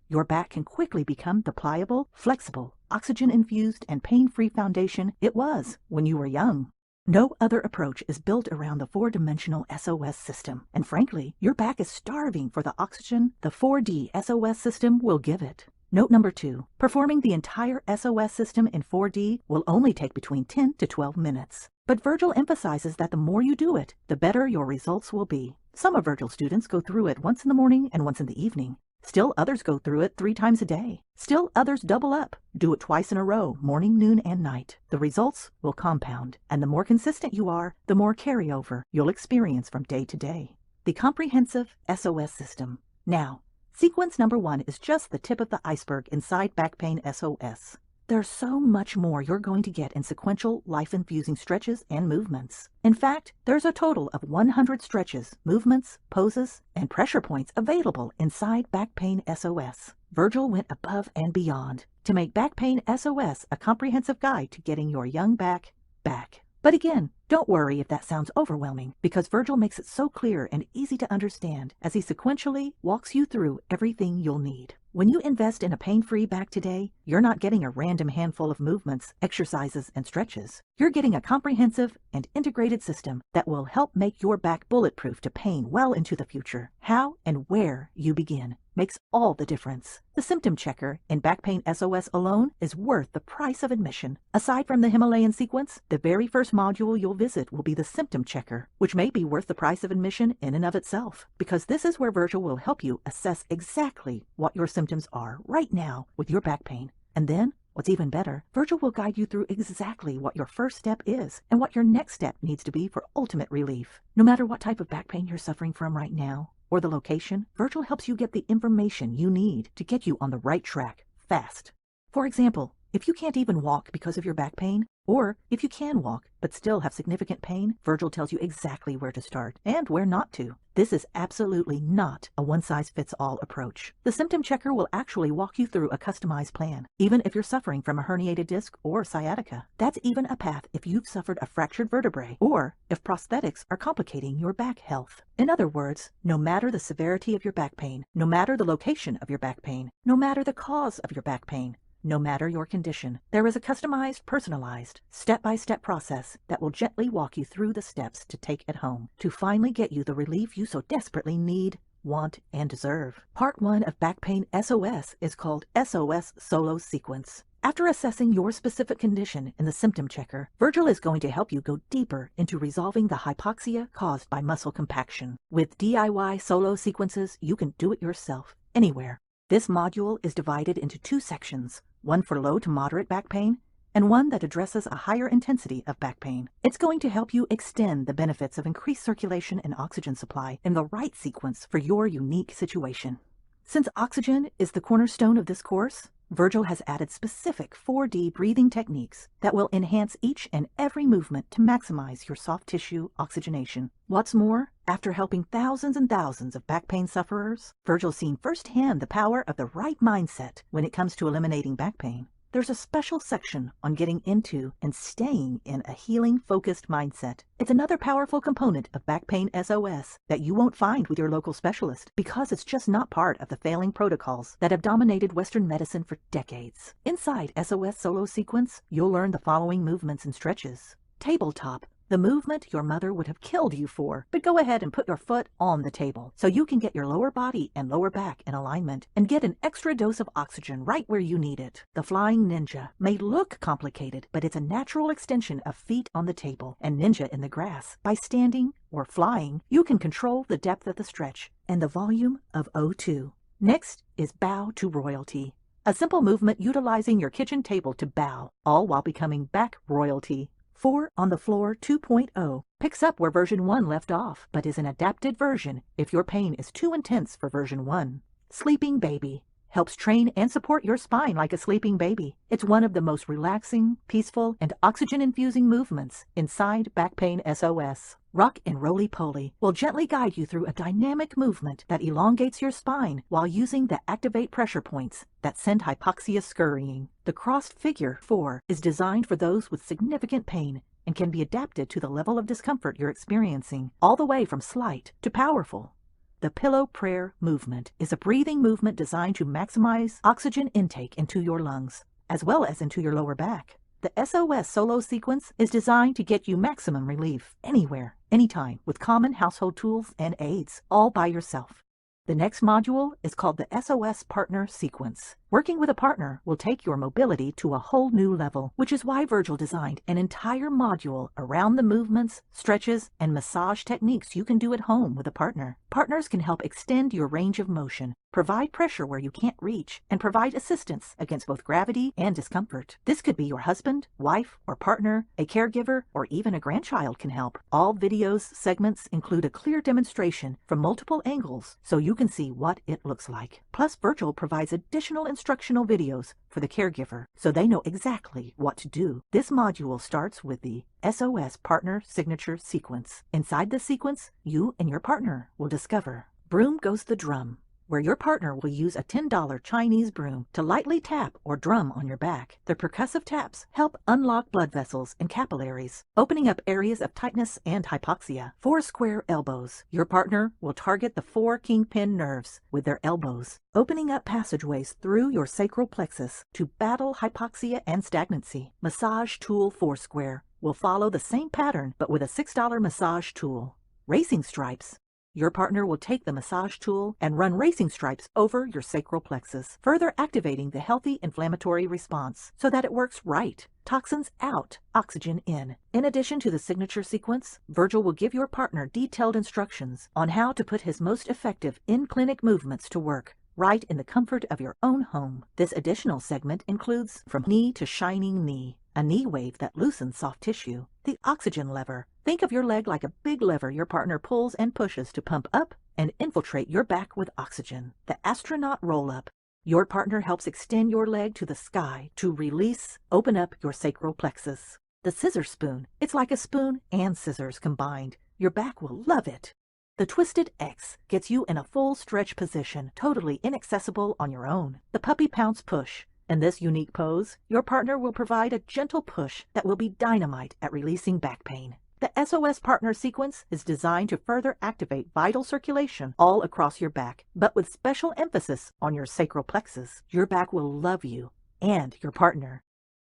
your back can quickly become the pliable, flexible, oxygen-infused, and pain-free foundation it was when you were young. No other approach is built around the 4-dimensional SOS system, and frankly, your back is starving for the oxygen the 4D SOS system will give it. Note number 2. Performing the entire SOS system in 4D will only take between 10 to 12 minutes. But Virgil emphasizes that the more you do it, the better your results will be. Some of Virgil's students go through it once in the morning and once in the evening. Still others go through it 3 times a day. Still others double up, do it twice in a row, morning, noon, and night. The results will compound, and the more consistent you are, the more carryover you'll experience from day to day. The comprehensive SOS system. Now, sequence number 1 is just the tip of the iceberg inside back pain SOS. There's so much more you're going to get in sequential, life-infusing stretches and movements. In fact, there's a total of 100 stretches, movements, poses, and pressure points available inside Back Pain SOS. Virgil went above and beyond to make Back Pain SOS a comprehensive guide to getting your young back back. But again, don't worry if that sounds overwhelming, because Virgil makes it so clear and easy to understand as he sequentially walks you through everything you'll need. When you invest in a pain-free back today, you're not getting a random handful of movements, exercises, and stretches. You're getting a comprehensive and integrated system that will help make your back bulletproof to pain well into the future. How and where you begin makes all the difference. The symptom checker in Back Pain SOS alone is worth the price of admission. Aside from the Himalayan sequence, the very first module you'll visit will be the symptom checker, which may be worth the price of admission in and of itself, because this is where Virgil will help you assess exactly what your symptoms are right now with your back pain. And then, what's even better, Virgil will guide you through exactly what your first step is and what your next step needs to be for ultimate relief. No matter what type of back pain you're suffering from right now, or the location, Virgil helps you get the information you need to get you on the right track fast. For example, if you can't even walk because of your back pain, or if you can walk but still have significant pain, Virgil tells you exactly where to start and where not to. This is absolutely not a one-size-fits-all approach. The symptom checker will actually walk you through a customized plan, even if you're suffering from a herniated disc or sciatica. That's even a path if you've suffered a fractured vertebrae, or if prosthetics are complicating your back health. In other words, no matter the severity of your back pain, no matter the location of your back pain, no matter the cause of your back pain, no matter your condition, there is a customized, personalized, step-by-step process that will gently walk you through the steps to take at home to finally get you the relief you so desperately need, want, and deserve. Part 1 of Back Pain SOS is called SOS Solo Sequence. After assessing your specific condition in the symptom checker, Virgil is going to help you go deeper into resolving the hypoxia caused by muscle compaction. With DIY solo sequences, you can do it yourself, anywhere. This module is divided into 2 sections, one for low to moderate back pain, and one that addresses a higher intensity of back pain. It's going to help you extend the benefits of increased circulation and oxygen supply in the right sequence for your unique situation. Since oxygen is the cornerstone of this course, Virgil has added specific 4D breathing techniques that will enhance each and every movement to maximize your soft tissue oxygenation. What's more, after helping thousands and thousands of back pain sufferers, Virgil's seen firsthand the power of the right mindset when it comes to eliminating back pain. There's a special section on getting into and staying in a healing-focused mindset. It's another powerful component of Back Pain SOS that you won't find with your local specialist because it's just not part of the failing protocols that have dominated Western medicine for decades. Inside SOS Solo Sequence, you'll learn the following movements and stretches. Tabletop, the movement your mother would have killed you for, but go ahead and put your foot on the table so you can get your lower body and lower back in alignment and get an extra dose of oxygen right where you need it. The Flying Ninja may look complicated, but it's a natural extension of feet on the table and ninja in the grass. By standing or flying, you can control the depth of the stretch and the volume of O2. Next is Bow to Royalty, a simple movement utilizing your kitchen table to bow, all while becoming back royalty. 4 on the Floor 2.0 picks up where version 1 left off, but is an adapted version if your pain is too intense for version 1. Sleeping Baby helps train and support your spine like a sleeping baby. It's one of the most relaxing, peaceful, and oxygen-infusing movements inside Back Pain SOS. Rock and Roly Poly will gently guide you through a dynamic movement that elongates your spine while using the activate pressure points that send hypoxia scurrying. The Crossed Figure 4 is designed for those with significant pain and can be adapted to the level of discomfort you're experiencing, all the way from slight to powerful. The Pillow Prayer movement is a breathing movement designed to maximize oxygen intake into your lungs, as well as into your lower back. The SOS Solo Sequence is designed to get you maximum relief, anywhere, anytime, with common household tools and aids, all by yourself. The next module is called the SOS Partner Sequence. Working with a partner will take your mobility to a whole new level, which is why Virgil designed an entire module around the movements, stretches, and massage techniques you can do at home with a partner. Partners can help extend your range of motion, provide pressure where you can't reach, and provide assistance against both gravity and discomfort. This could be your husband, wife, or partner, a caregiver, or even a grandchild can help. All videos segments include a clear demonstration from multiple angles so you can see what it looks like. Plus, Virgil provides additional instructional videos for the caregiver so they know exactly what to do. This module starts with the SOS Partner Signature Sequence. Inside the sequence, you and your partner will discover Broom Goes the Drum, where your partner will use a $10 Chinese broom to lightly tap or drum on your back. The percussive taps help unlock blood vessels and capillaries, opening up areas of tightness and hypoxia. 4 square elbows. Your partner will target the 4 kingpin nerves with their elbows, opening up passageways through your sacral plexus to battle hypoxia and stagnancy. Massage Tool 4 square will follow the same pattern but with a $6 massage tool. Racing stripes. Your partner will take the massage tool and run racing stripes over your sacral plexus, further activating the healthy inflammatory response so that it works right. Toxins out, oxygen in. In addition to the signature sequence, Virgil will give your partner detailed instructions on how to put his most effective in-clinic movements to work, right in the comfort of your own home. This additional segment includes From Knee to Shining Knee, a knee wave that loosens soft tissue. The oxygen lever. Think of your leg like a big lever your partner pulls and pushes to pump up and infiltrate your back with oxygen. The astronaut roll-up. Your partner helps extend your leg to the sky to release, open up your sacral plexus. The scissor spoon. It's like a spoon and scissors combined. Your back will love it. The Twisted X gets you in a full stretch position, totally inaccessible on your own. The Puppy Pounce Push. In this unique pose, your partner will provide a gentle push that will be dynamite at releasing back pain. The SOS Partner Sequence is designed to further activate vital circulation all across your back, but with special emphasis on your sacral plexus. Your back will love you and your partner.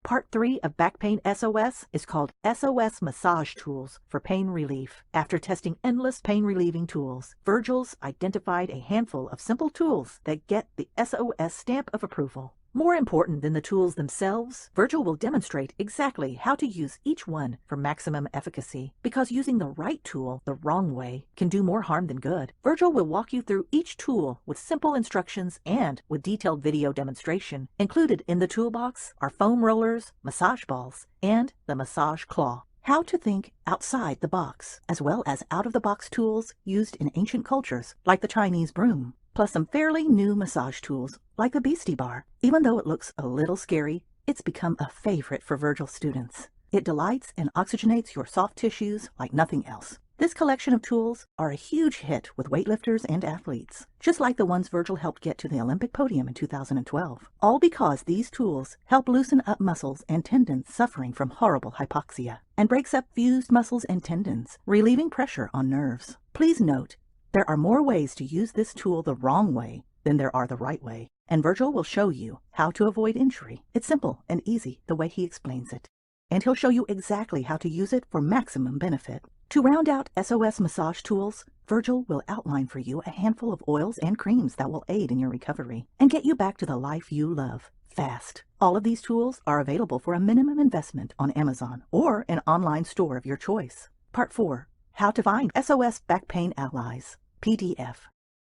Part 3 of Back Pain SOS is called SOS Massage Tools for Pain Relief. After testing endless pain-relieving tools, Virgil's identified a handful of simple tools that get the SOS stamp of approval. More important than the tools themselves, Virgil will demonstrate exactly how to use each one for maximum efficacy, because using the right tool the wrong way can do more harm than good. Virgil will walk you through each tool with simple instructions and with detailed video demonstration. Included in the toolbox are foam rollers, massage balls, and the massage claw. How to think outside the box, as well as out-of-the-box tools used in ancient cultures, like the Chinese broom, plus some fairly new massage tools, like the Beastie Bar. Even though it looks a little scary, it's become a favorite for Virgil students. It delights and oxygenates your soft tissues like nothing else. This collection of tools are a huge hit with weightlifters and athletes, just like the ones Virgil helped get to the Olympic podium in 2012. All because these tools help loosen up muscles and tendons suffering from horrible hypoxia, and breaks up fused muscles and tendons, relieving pressure on nerves. Please note, there are more ways to use this tool the wrong way than there are the right way, and Virgil will show you how to avoid injury. It's simple and easy the way he explains it, and he'll show you exactly how to use it for maximum benefit. To round out SOS massage tools, Virgil will outline for you a handful of oils and creams that will aid in your recovery and get you back to the life you love fast. All of these tools are available for a minimum investment on Amazon or an online store of your choice. Part 4. How to find SOS Back Pain Allies. PDF.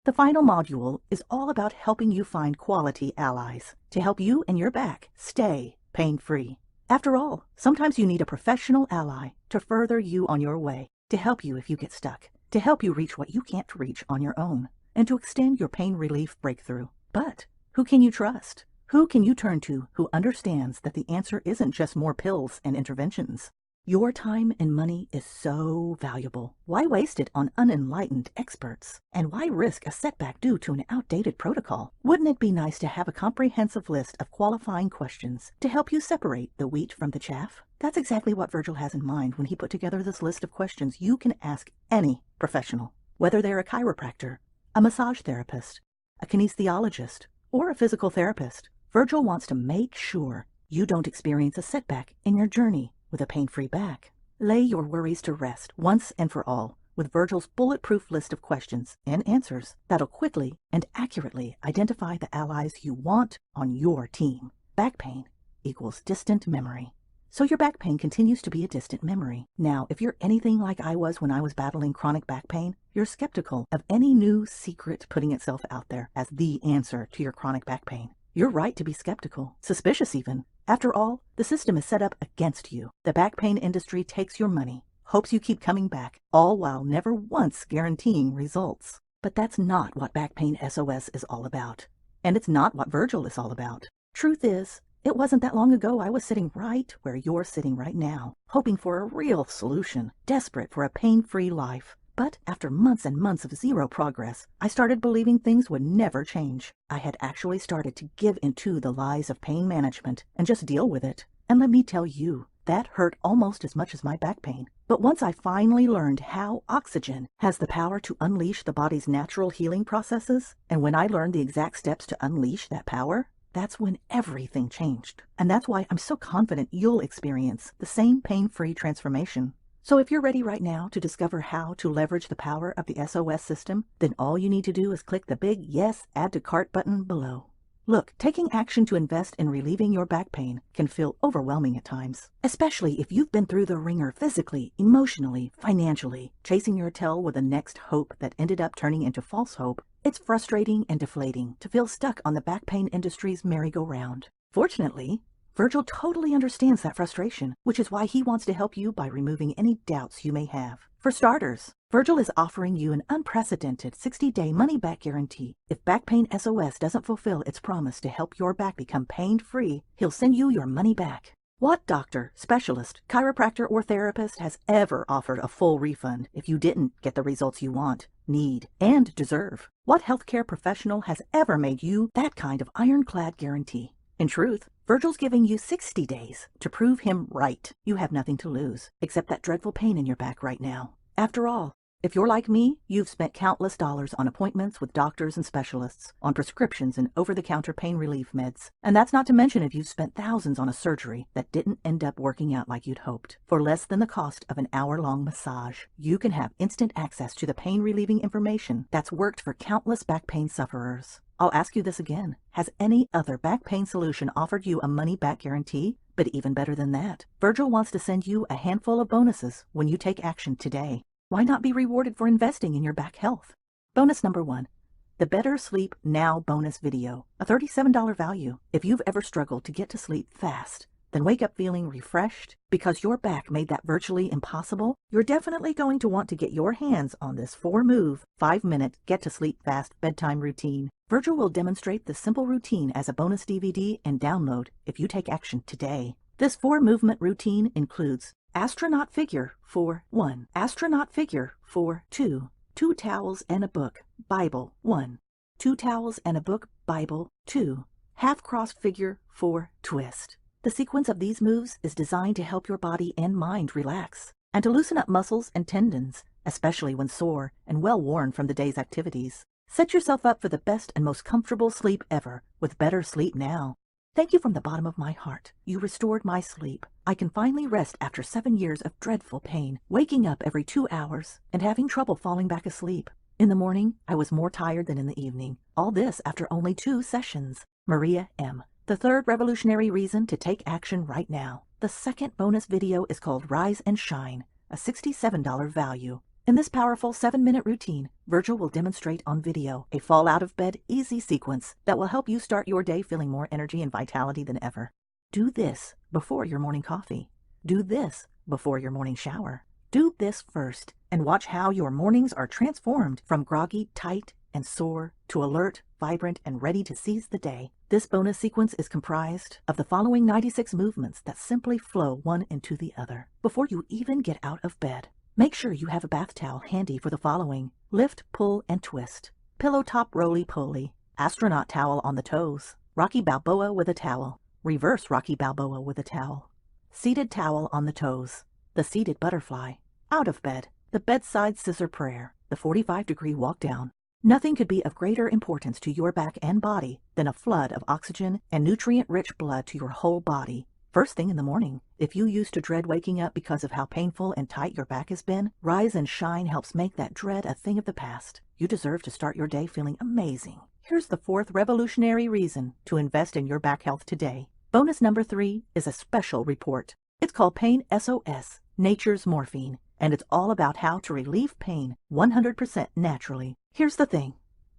The final module is all about helping you find quality allies to help you and your back stay pain-free. After all, sometimes you need a professional ally to further you on your way, to help you if you get stuck, to help you reach what you can't reach on your own, and to extend your pain relief breakthrough. But who can you trust? Who can you turn to who understands that the answer isn't just more pills and interventions? Your time and money is so valuable. Why waste it on unenlightened experts? And why risk a setback due to an outdated protocol? Wouldn't it be nice to have a comprehensive list of qualifying questions to help you separate the wheat from the chaff? That's exactly what Virgil has in mind when he put together this list of questions you can ask any professional, whether they're a chiropractor, a massage therapist, a kinesiologist, or a physical therapist. Virgil wants to make sure you don't experience a setback in your journey with a pain-free back. Lay your worries to rest once and for all with Virgil's bulletproof list of questions and answers that'll quickly and accurately identify the allies you want on your team. Back pain equals distant memory. So your back pain continues to be a distant memory. Now, if you're anything like I was when I was battling chronic back pain, you're skeptical of any new secret putting itself out there as the answer to your chronic back pain. You're right to be skeptical, suspicious even. After all, the system is set up against you. The back pain industry takes your money, hopes you keep coming back, all while never once guaranteeing results. But that's not what Back Pain SOS is all about. And it's not what Virgil is all about. Truth is, it wasn't that long ago I was sitting right where you're sitting right now, hoping for a real solution, desperate for a pain-free life. But after months and months of zero progress, I started believing things would never change. I had actually started to give into the lies of pain management and just deal with it. And let me tell you, that hurt almost as much as my back pain. But once I finally learned how oxygen has the power to unleash the body's natural healing processes, and when I learned the exact steps to unleash that power, that's when everything changed. And that's why I'm so confident you'll experience the same pain-free transformation. So if you're ready right now to discover how to leverage the power of the SOS system, then all you need to do is click the big Yes, Add to Cart button below. Look, taking action to invest in relieving your back pain can feel overwhelming at times, especially if you've been through the ringer physically, emotionally, financially, chasing your tail with the next hope that ended up turning into false hope. It's frustrating and deflating to feel stuck on the back pain industry's merry-go-round. Fortunately, Virgil totally understands that frustration, which is why he wants to help you by removing any doubts you may have. For starters, Virgil is offering you an unprecedented 60-day money-back guarantee. If Back Pain SOS doesn't fulfill its promise to help your back become pain-free, he'll send you your money back. What doctor, specialist, chiropractor, or therapist has ever offered a full refund if you didn't get the results you want, need, and deserve? What healthcare professional has ever made you that kind of ironclad guarantee? In truth, Virgil's giving you 60 days to prove him right. You have nothing to lose, except that dreadful pain in your back right now. After all, if you're like me, you've spent countless dollars on appointments with doctors and specialists, on prescriptions and over-the-counter pain relief meds. And that's not to mention if you've spent thousands on a surgery that didn't end up working out like you'd hoped. For less than the cost of an hour-long massage, you can have instant access to the pain-relieving information that's worked for countless back pain sufferers. I'll ask you this again. Has any other back pain solution offered you a money-back guarantee? But even better than that, Virgil wants to send you a handful of bonuses when you take action today. Why not be rewarded for investing in your back health? Bonus number 1, the Better Sleep Now bonus video, a $37 value. If you've ever struggled to get to sleep fast, then wake up feeling refreshed because your back made that virtually impossible, you're definitely going to want to get your hands on this 4-move, 5-minute get-to-sleep fast bedtime routine. Virgil will demonstrate this simple routine as a bonus DVD and download if you take action today. This 4-movement routine includes astronaut figure for 1, astronaut figure for 2, 2 towels and a book, Bible 1, 2 towels and a book, Bible 2, half-cross figure for twist. The sequence of these moves is designed to help your body and mind relax, and to loosen up muscles and tendons, especially when sore and well-worn from the day's activities. Set yourself up for the best and most comfortable sleep ever with Better Sleep Now. Thank you from the bottom of my heart. You restored my sleep. I can finally rest after 7 years of dreadful pain, waking up every 2 hours and having trouble falling back asleep. In the morning, I was more tired than in the evening. All this after only 2 sessions. Maria M. The third revolutionary reason to take action right now. The second bonus video is called Rise and Shine, a $67 value. In this powerful 7-minute routine, Virgil will demonstrate on video a fall out of bed easy sequence that will help you start your day feeling more energy and vitality than ever. Do this before your morning coffee. Do this before your morning shower. Do this first and watch how your mornings are transformed from groggy, tight, and sore to alert, vibrant, and ready to seize the day. This bonus sequence is comprised of the following 96 movements that simply flow one into the other before you even get out of bed. Make sure you have a bath towel handy for the following: lift, pull, and twist, pillow top roly-poly, astronaut towel on the toes, Rocky Balboa with a towel, reverse Rocky Balboa with a towel, seated towel on the toes, the seated butterfly, out of bed, the bedside scissor prayer, the 45-degree walk down. Nothing could be of greater importance to your back and body than a flood of oxygen and nutrient-rich blood to your whole body. First thing in the morning. If you used to dread waking up because of how painful and tight your back has been, Rise and Shine helps make that dread a thing of the past. You deserve to start your day feeling amazing. Here's the 4th revolutionary reason to invest in your back health today. Bonus number 3 is a special report. It's called Pain SOS, Nature's Morphine, and it's all about how to relieve pain 100% naturally. Here's the thing.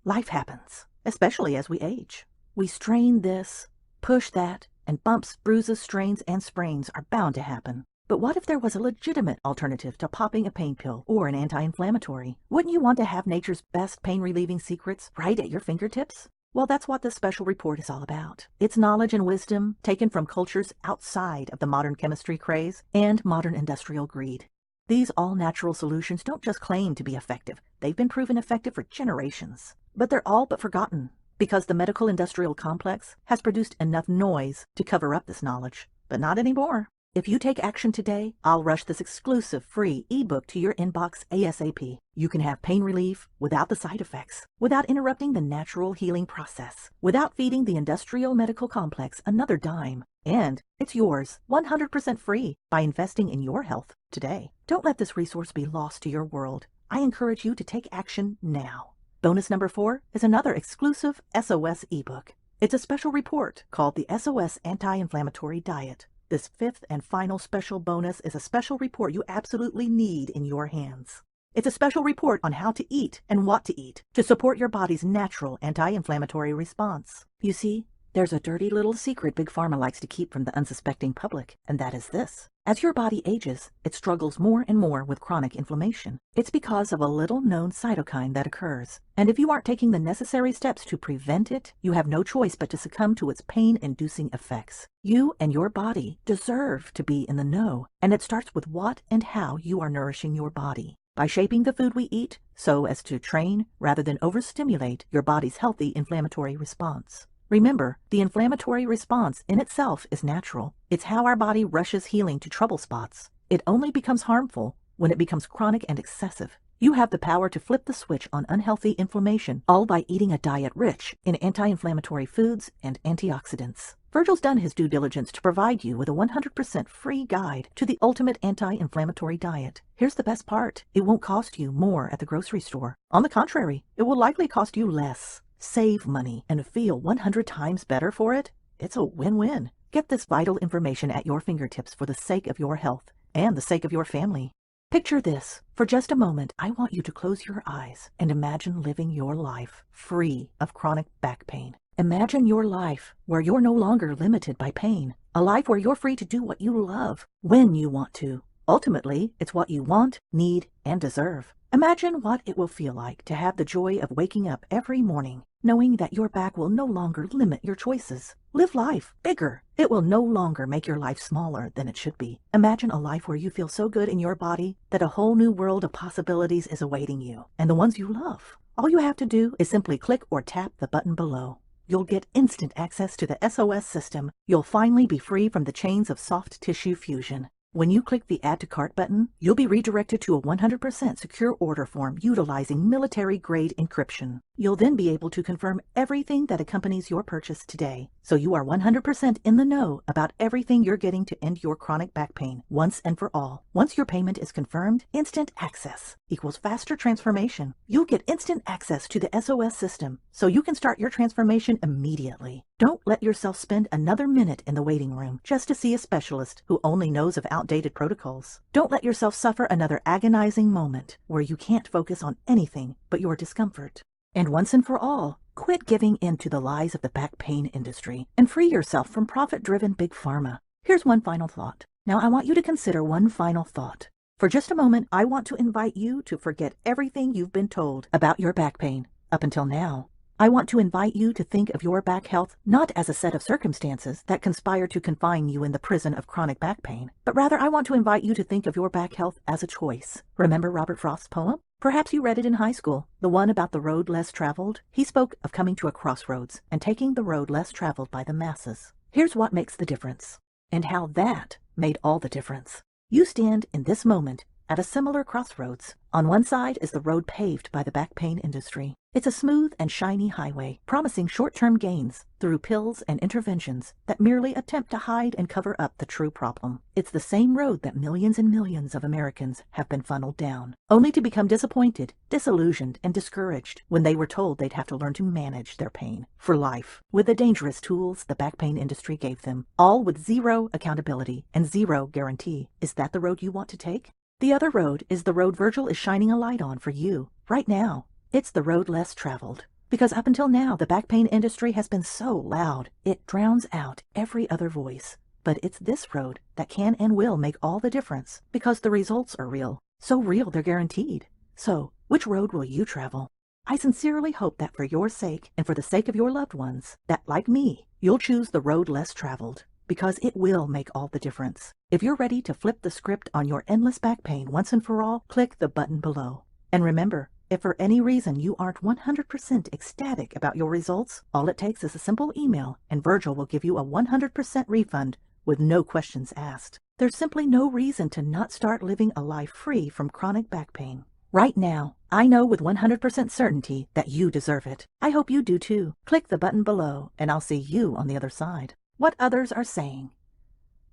Life happens, especially as we age. We strain this, push that, and bumps, bruises, strains, and sprains are bound to happen. But what if there was a legitimate alternative to popping a pain pill or an anti-inflammatory? Wouldn't you want to have nature's best pain-relieving secrets right at your fingertips? Well, that's what this special report is all about. It's knowledge and wisdom taken from cultures outside of the modern chemistry craze and modern industrial greed. These all-natural solutions don't just claim to be effective. They've been proven effective for generations. But they're all but forgotten because the medical industrial complex has produced enough noise to cover up this knowledge. But not anymore. If you take action today, I'll rush this exclusive free ebook to your inbox ASAP. You can have pain relief without the side effects, without interrupting the natural healing process, without feeding the industrial medical complex another dime. And it's yours 100% free by investing in your health today. Don't let this resource be lost to your world. I encourage you to take action now. Bonus number 4 is another exclusive SOS ebook. It's a special report called the SOS Anti-Inflammatory Diet. This 5th and final special bonus is a special report you absolutely need in your hands. It's a special report on how to eat and what to eat to support your body's natural anti-inflammatory response. You see, there's a dirty little secret Big Pharma likes to keep from the unsuspecting public, and that is this. As your body ages, it struggles more and more with chronic inflammation. It's because of a little-known cytokine that occurs. And if you aren't taking the necessary steps to prevent it, you have no choice but to succumb to its pain-inducing effects. You and your body deserve to be in the know, and it starts with what and how you are nourishing your body. By shaping the food we eat so as to train rather than overstimulate your body's healthy inflammatory response. Remember, the inflammatory response in itself is natural. It's how our body rushes healing to trouble spots. It only becomes harmful when it becomes chronic and excessive. You have the power to flip the switch on unhealthy inflammation, all by eating a diet rich in anti-inflammatory foods and antioxidants. Virgil's done his due diligence to provide you with a 100% free guide to the ultimate anti-inflammatory diet. Here's the best part. It won't cost you more at the grocery store. On the contrary, it will likely cost you less. Save money and feel 100 times better for it. It's a win-win. Get this vital information at your fingertips for the sake of your health and the sake of your family. Picture this. For just a moment, I want you to close your eyes and imagine living your life free of chronic back pain. Imagine your life where you're no longer limited by pain. A life where you're free to do what you love when you want to. Ultimately, it's what you want, need, and deserve. Imagine what it will feel like to have the joy of waking up every morning, knowing that your back will no longer limit your choices. Live life bigger. It will no longer make your life smaller than it should be. Imagine a life where you feel so good in your body that a whole new world of possibilities is awaiting you, and the ones you love. All you have to do is simply click or tap the button below. You'll get instant access to the SOS system. You'll finally be free from the chains of soft tissue fusion. When you click the Add to Cart button, you'll be redirected to a 100% secure order form utilizing military-grade encryption. You'll then be able to confirm everything that accompanies your purchase today, so you are 100% in the know about everything you're getting to end your chronic back pain once and for all. Once your payment is confirmed, instant access equals faster transformation. You'll get instant access to the SOS system, so you can start your transformation immediately. Don't let yourself spend another minute in the waiting room just to see a specialist who only knows of outdated protocols. Don't let yourself suffer another agonizing moment where you can't focus on anything but your discomfort. And once and for all, quit giving in to the lies of the back pain industry and free yourself from profit-driven Big Pharma. Here's one final thought. Now I want you to consider one final thought. For just a moment, I want to invite you to forget everything you've been told about your back pain up until now. I want to invite you to think of your back health not as a set of circumstances that conspire to confine you in the prison of chronic back pain, but rather I want to invite you to think of your back health as a choice. Remember Robert Frost's poem? Perhaps you read it in high school, the one about the road less traveled. He spoke of coming to a crossroads and taking the road less traveled by the masses. Here's what makes the difference, and how that made all the difference. You stand in this moment at a similar crossroads. On one side is the road paved by the back pain industry. It's a smooth and shiny highway, promising short-term gains through pills and interventions that merely attempt to hide and cover up the true problem. It's the same road that millions and millions of Americans have been funneled down, only to become disappointed, disillusioned, and discouraged when they were told they'd have to learn to manage their pain for life with the dangerous tools the back pain industry gave them, all with zero accountability and zero guarantee. Is that the road you want to take? The other road is the road Virgil is shining a light on for you right now. It's the road less traveled. Because up until now, the back pain industry has been so loud, it drowns out every other voice. But it's this road that can and will make all the difference, because the results are real. So real they're guaranteed. So, which road will you travel? I sincerely hope that for your sake, and for the sake of your loved ones, that, like me, you'll choose the road less traveled, because it will make all the difference. If you're ready to flip the script on your endless back pain once and for all, click the button below. And remember, if for any reason you aren't 100% ecstatic about your results, all it takes is a simple email and Virgil will give you a 100% refund with no questions asked. There's simply no reason to not start living a life free from chronic back pain. Right now, I know with 100% certainty that you deserve it. I hope you do too. Click the button below and I'll see you on the other side. What others are saying.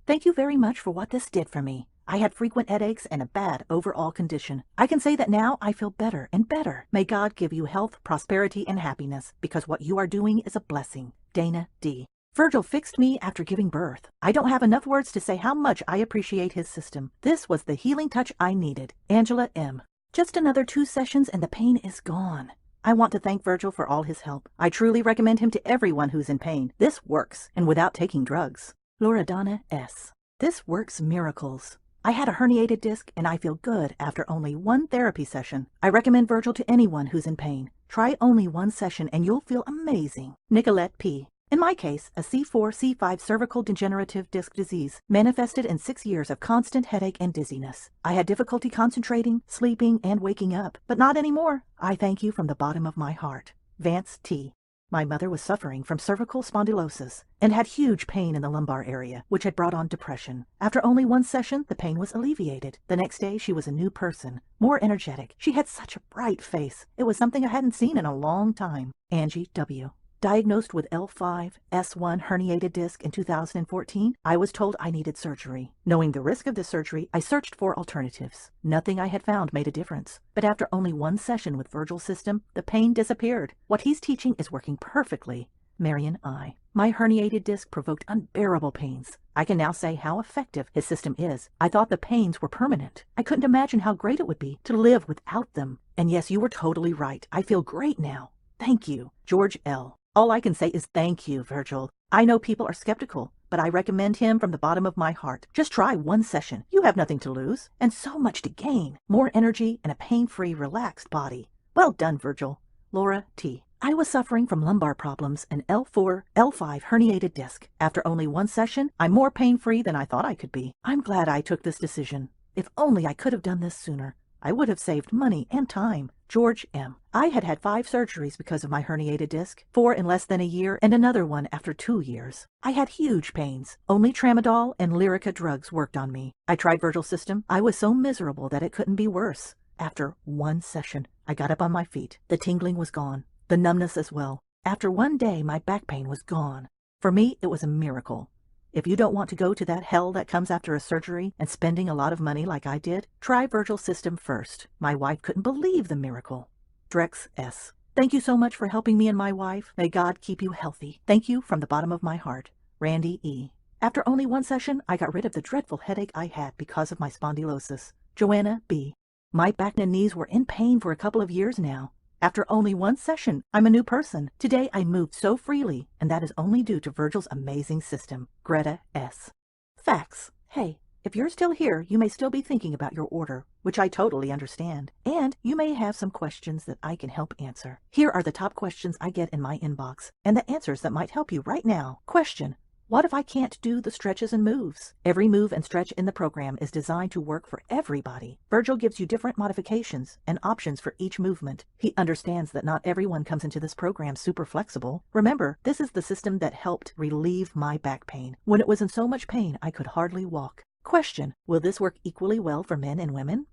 Thank you very much for what this did for me. I had frequent headaches and a bad overall condition. I can say that now I feel better and better. May God give you health, prosperity, and happiness, because what you are doing is a blessing. Dana D. Virgil fixed me after giving birth. I don't have enough words to say how much I appreciate his system. This was the healing touch I needed. Angela M. Just another 2 sessions and the pain is gone. I want to thank Virgil for all his help. I truly recommend him to everyone who's in pain. This works, and without taking drugs. Loredana S. This works miracles. I had a herniated disc and I feel good after only 1 therapy session. I recommend Virgil to anyone who's in pain. Try only 1 session and you'll feel amazing. Nicolette P. In my case, a C4-C5 cervical degenerative disc disease manifested in 6 years of constant headache and dizziness. I had difficulty concentrating, sleeping, and waking up, but not anymore. I thank you from the bottom of my heart. Vance T. My mother was suffering from cervical spondylosis and had huge pain in the lumbar area, which had brought on depression. After only 1 session, the pain was alleviated. The next day, she was a new person, more energetic. She had such a bright face. It was something I hadn't seen in a long time. Angie W. Diagnosed with L5-S1 herniated disc in 2014, I was told I needed surgery. Knowing the risk of this surgery, I searched for alternatives. Nothing I had found made a difference. But after only 1 session with Virgil's system, the pain disappeared. What he's teaching is working perfectly. Marion I. My herniated disc provoked unbearable pains. I can now say how effective his system is. I thought the pains were permanent. I couldn't imagine how great it would be to live without them. And yes, you were totally right. I feel great now. Thank you. George L. All I can say is thank you, Virgil. I know people are skeptical, but I recommend him from the bottom of my heart. Just try 1 session. You have nothing to lose, and so much to gain. More energy and a pain-free, relaxed body. Well done, Virgil. Laura T. I was suffering from lumbar problems and L4, L5 herniated disc. After only 1 session, I'm more pain-free than I thought I could be. I'm glad I took this decision. If only I could have done this sooner. I would have saved money and time. George M. I had 5 surgeries because of my herniated disc, 4 in less than a year and another one after 2 years. I had huge pains. Only tramadol and Lyrica drugs worked on me. I tried Virgil's system. I was so miserable that it couldn't be worse. After 1 session, I got up on my feet. The tingling was gone. The numbness as well. After 1 day, my back pain was gone. For me, it was a miracle. If you don't want to go to that hell that comes after a surgery and spending a lot of money like I did, try Virgil's system first. My wife couldn't believe the miracle. Drex S. Thank you so much for helping me and my wife. May God keep you healthy. Thank you from the bottom of my heart. Randy E. After only 1 session, I got rid of the dreadful headache I had because of my spondylosis. Joanna B. My back and knees were in pain for a couple of years now. After only 1 session, I'm a new person. Today I moved so freely, and that is only due to Virgil's amazing system. Greta S. Facts. Hey, if you're still here, you may still be thinking about your order, which I totally understand. And you may have some questions that I can help answer. Here are the top questions I get in my inbox, and the answers that might help you right now. Question: what if I can't do the stretches and moves? Every move and stretch in the program is designed to work for everybody. Virgil gives you different modifications and options for each movement. He understands that not everyone comes into this program super flexible. Remember, this is the system that helped relieve my back pain. When it was in so much pain, I could hardly walk. Question: will this work equally well for men and women?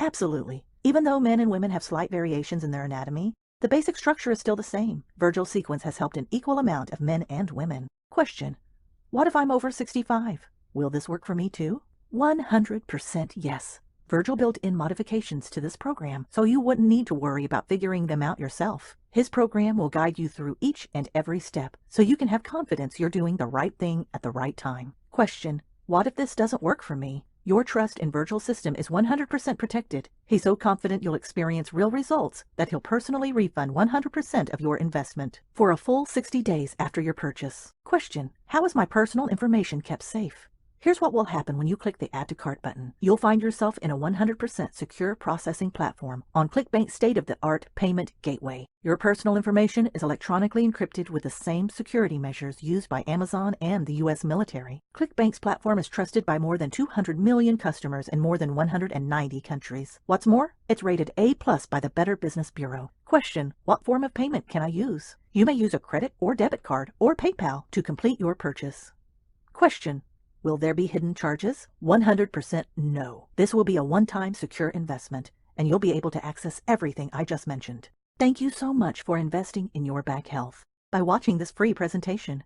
Absolutely. Even though men and women have slight variations in their anatomy, the basic structure is still the same. Virgil sequence has helped an equal amount of men and women. Question: what if I'm over 65? Will this work for me too? 100% yes. Virgil built in modifications to this program, so you wouldn't need to worry about figuring them out yourself. His program will guide you through each and every step, so you can have confidence you're doing the right thing at the right time. Question: what if this doesn't work for me? Your trust in Virgil's system is 100% protected. He's so confident you'll experience real results that he'll personally refund 100% of your investment for a full 60 days after your purchase. Question: how is my personal information kept safe? Here's what will happen when you click the Add to Cart button. You'll find yourself in a 100% secure processing platform on ClickBank's state-of-the-art payment gateway. Your personal information is electronically encrypted with the same security measures used by Amazon and the U.S. military. ClickBank's platform is trusted by more than 200 million customers in more than 190 countries. What's more, it's rated A+ by the Better Business Bureau. Question: what form of payment can I use? You may use a credit or debit card or PayPal to complete your purchase. Question: will there be hidden charges? 100% no. This will be a one-time secure investment, and you'll be able to access everything I just mentioned. Thank you so much for investing in your back health by watching this free presentation.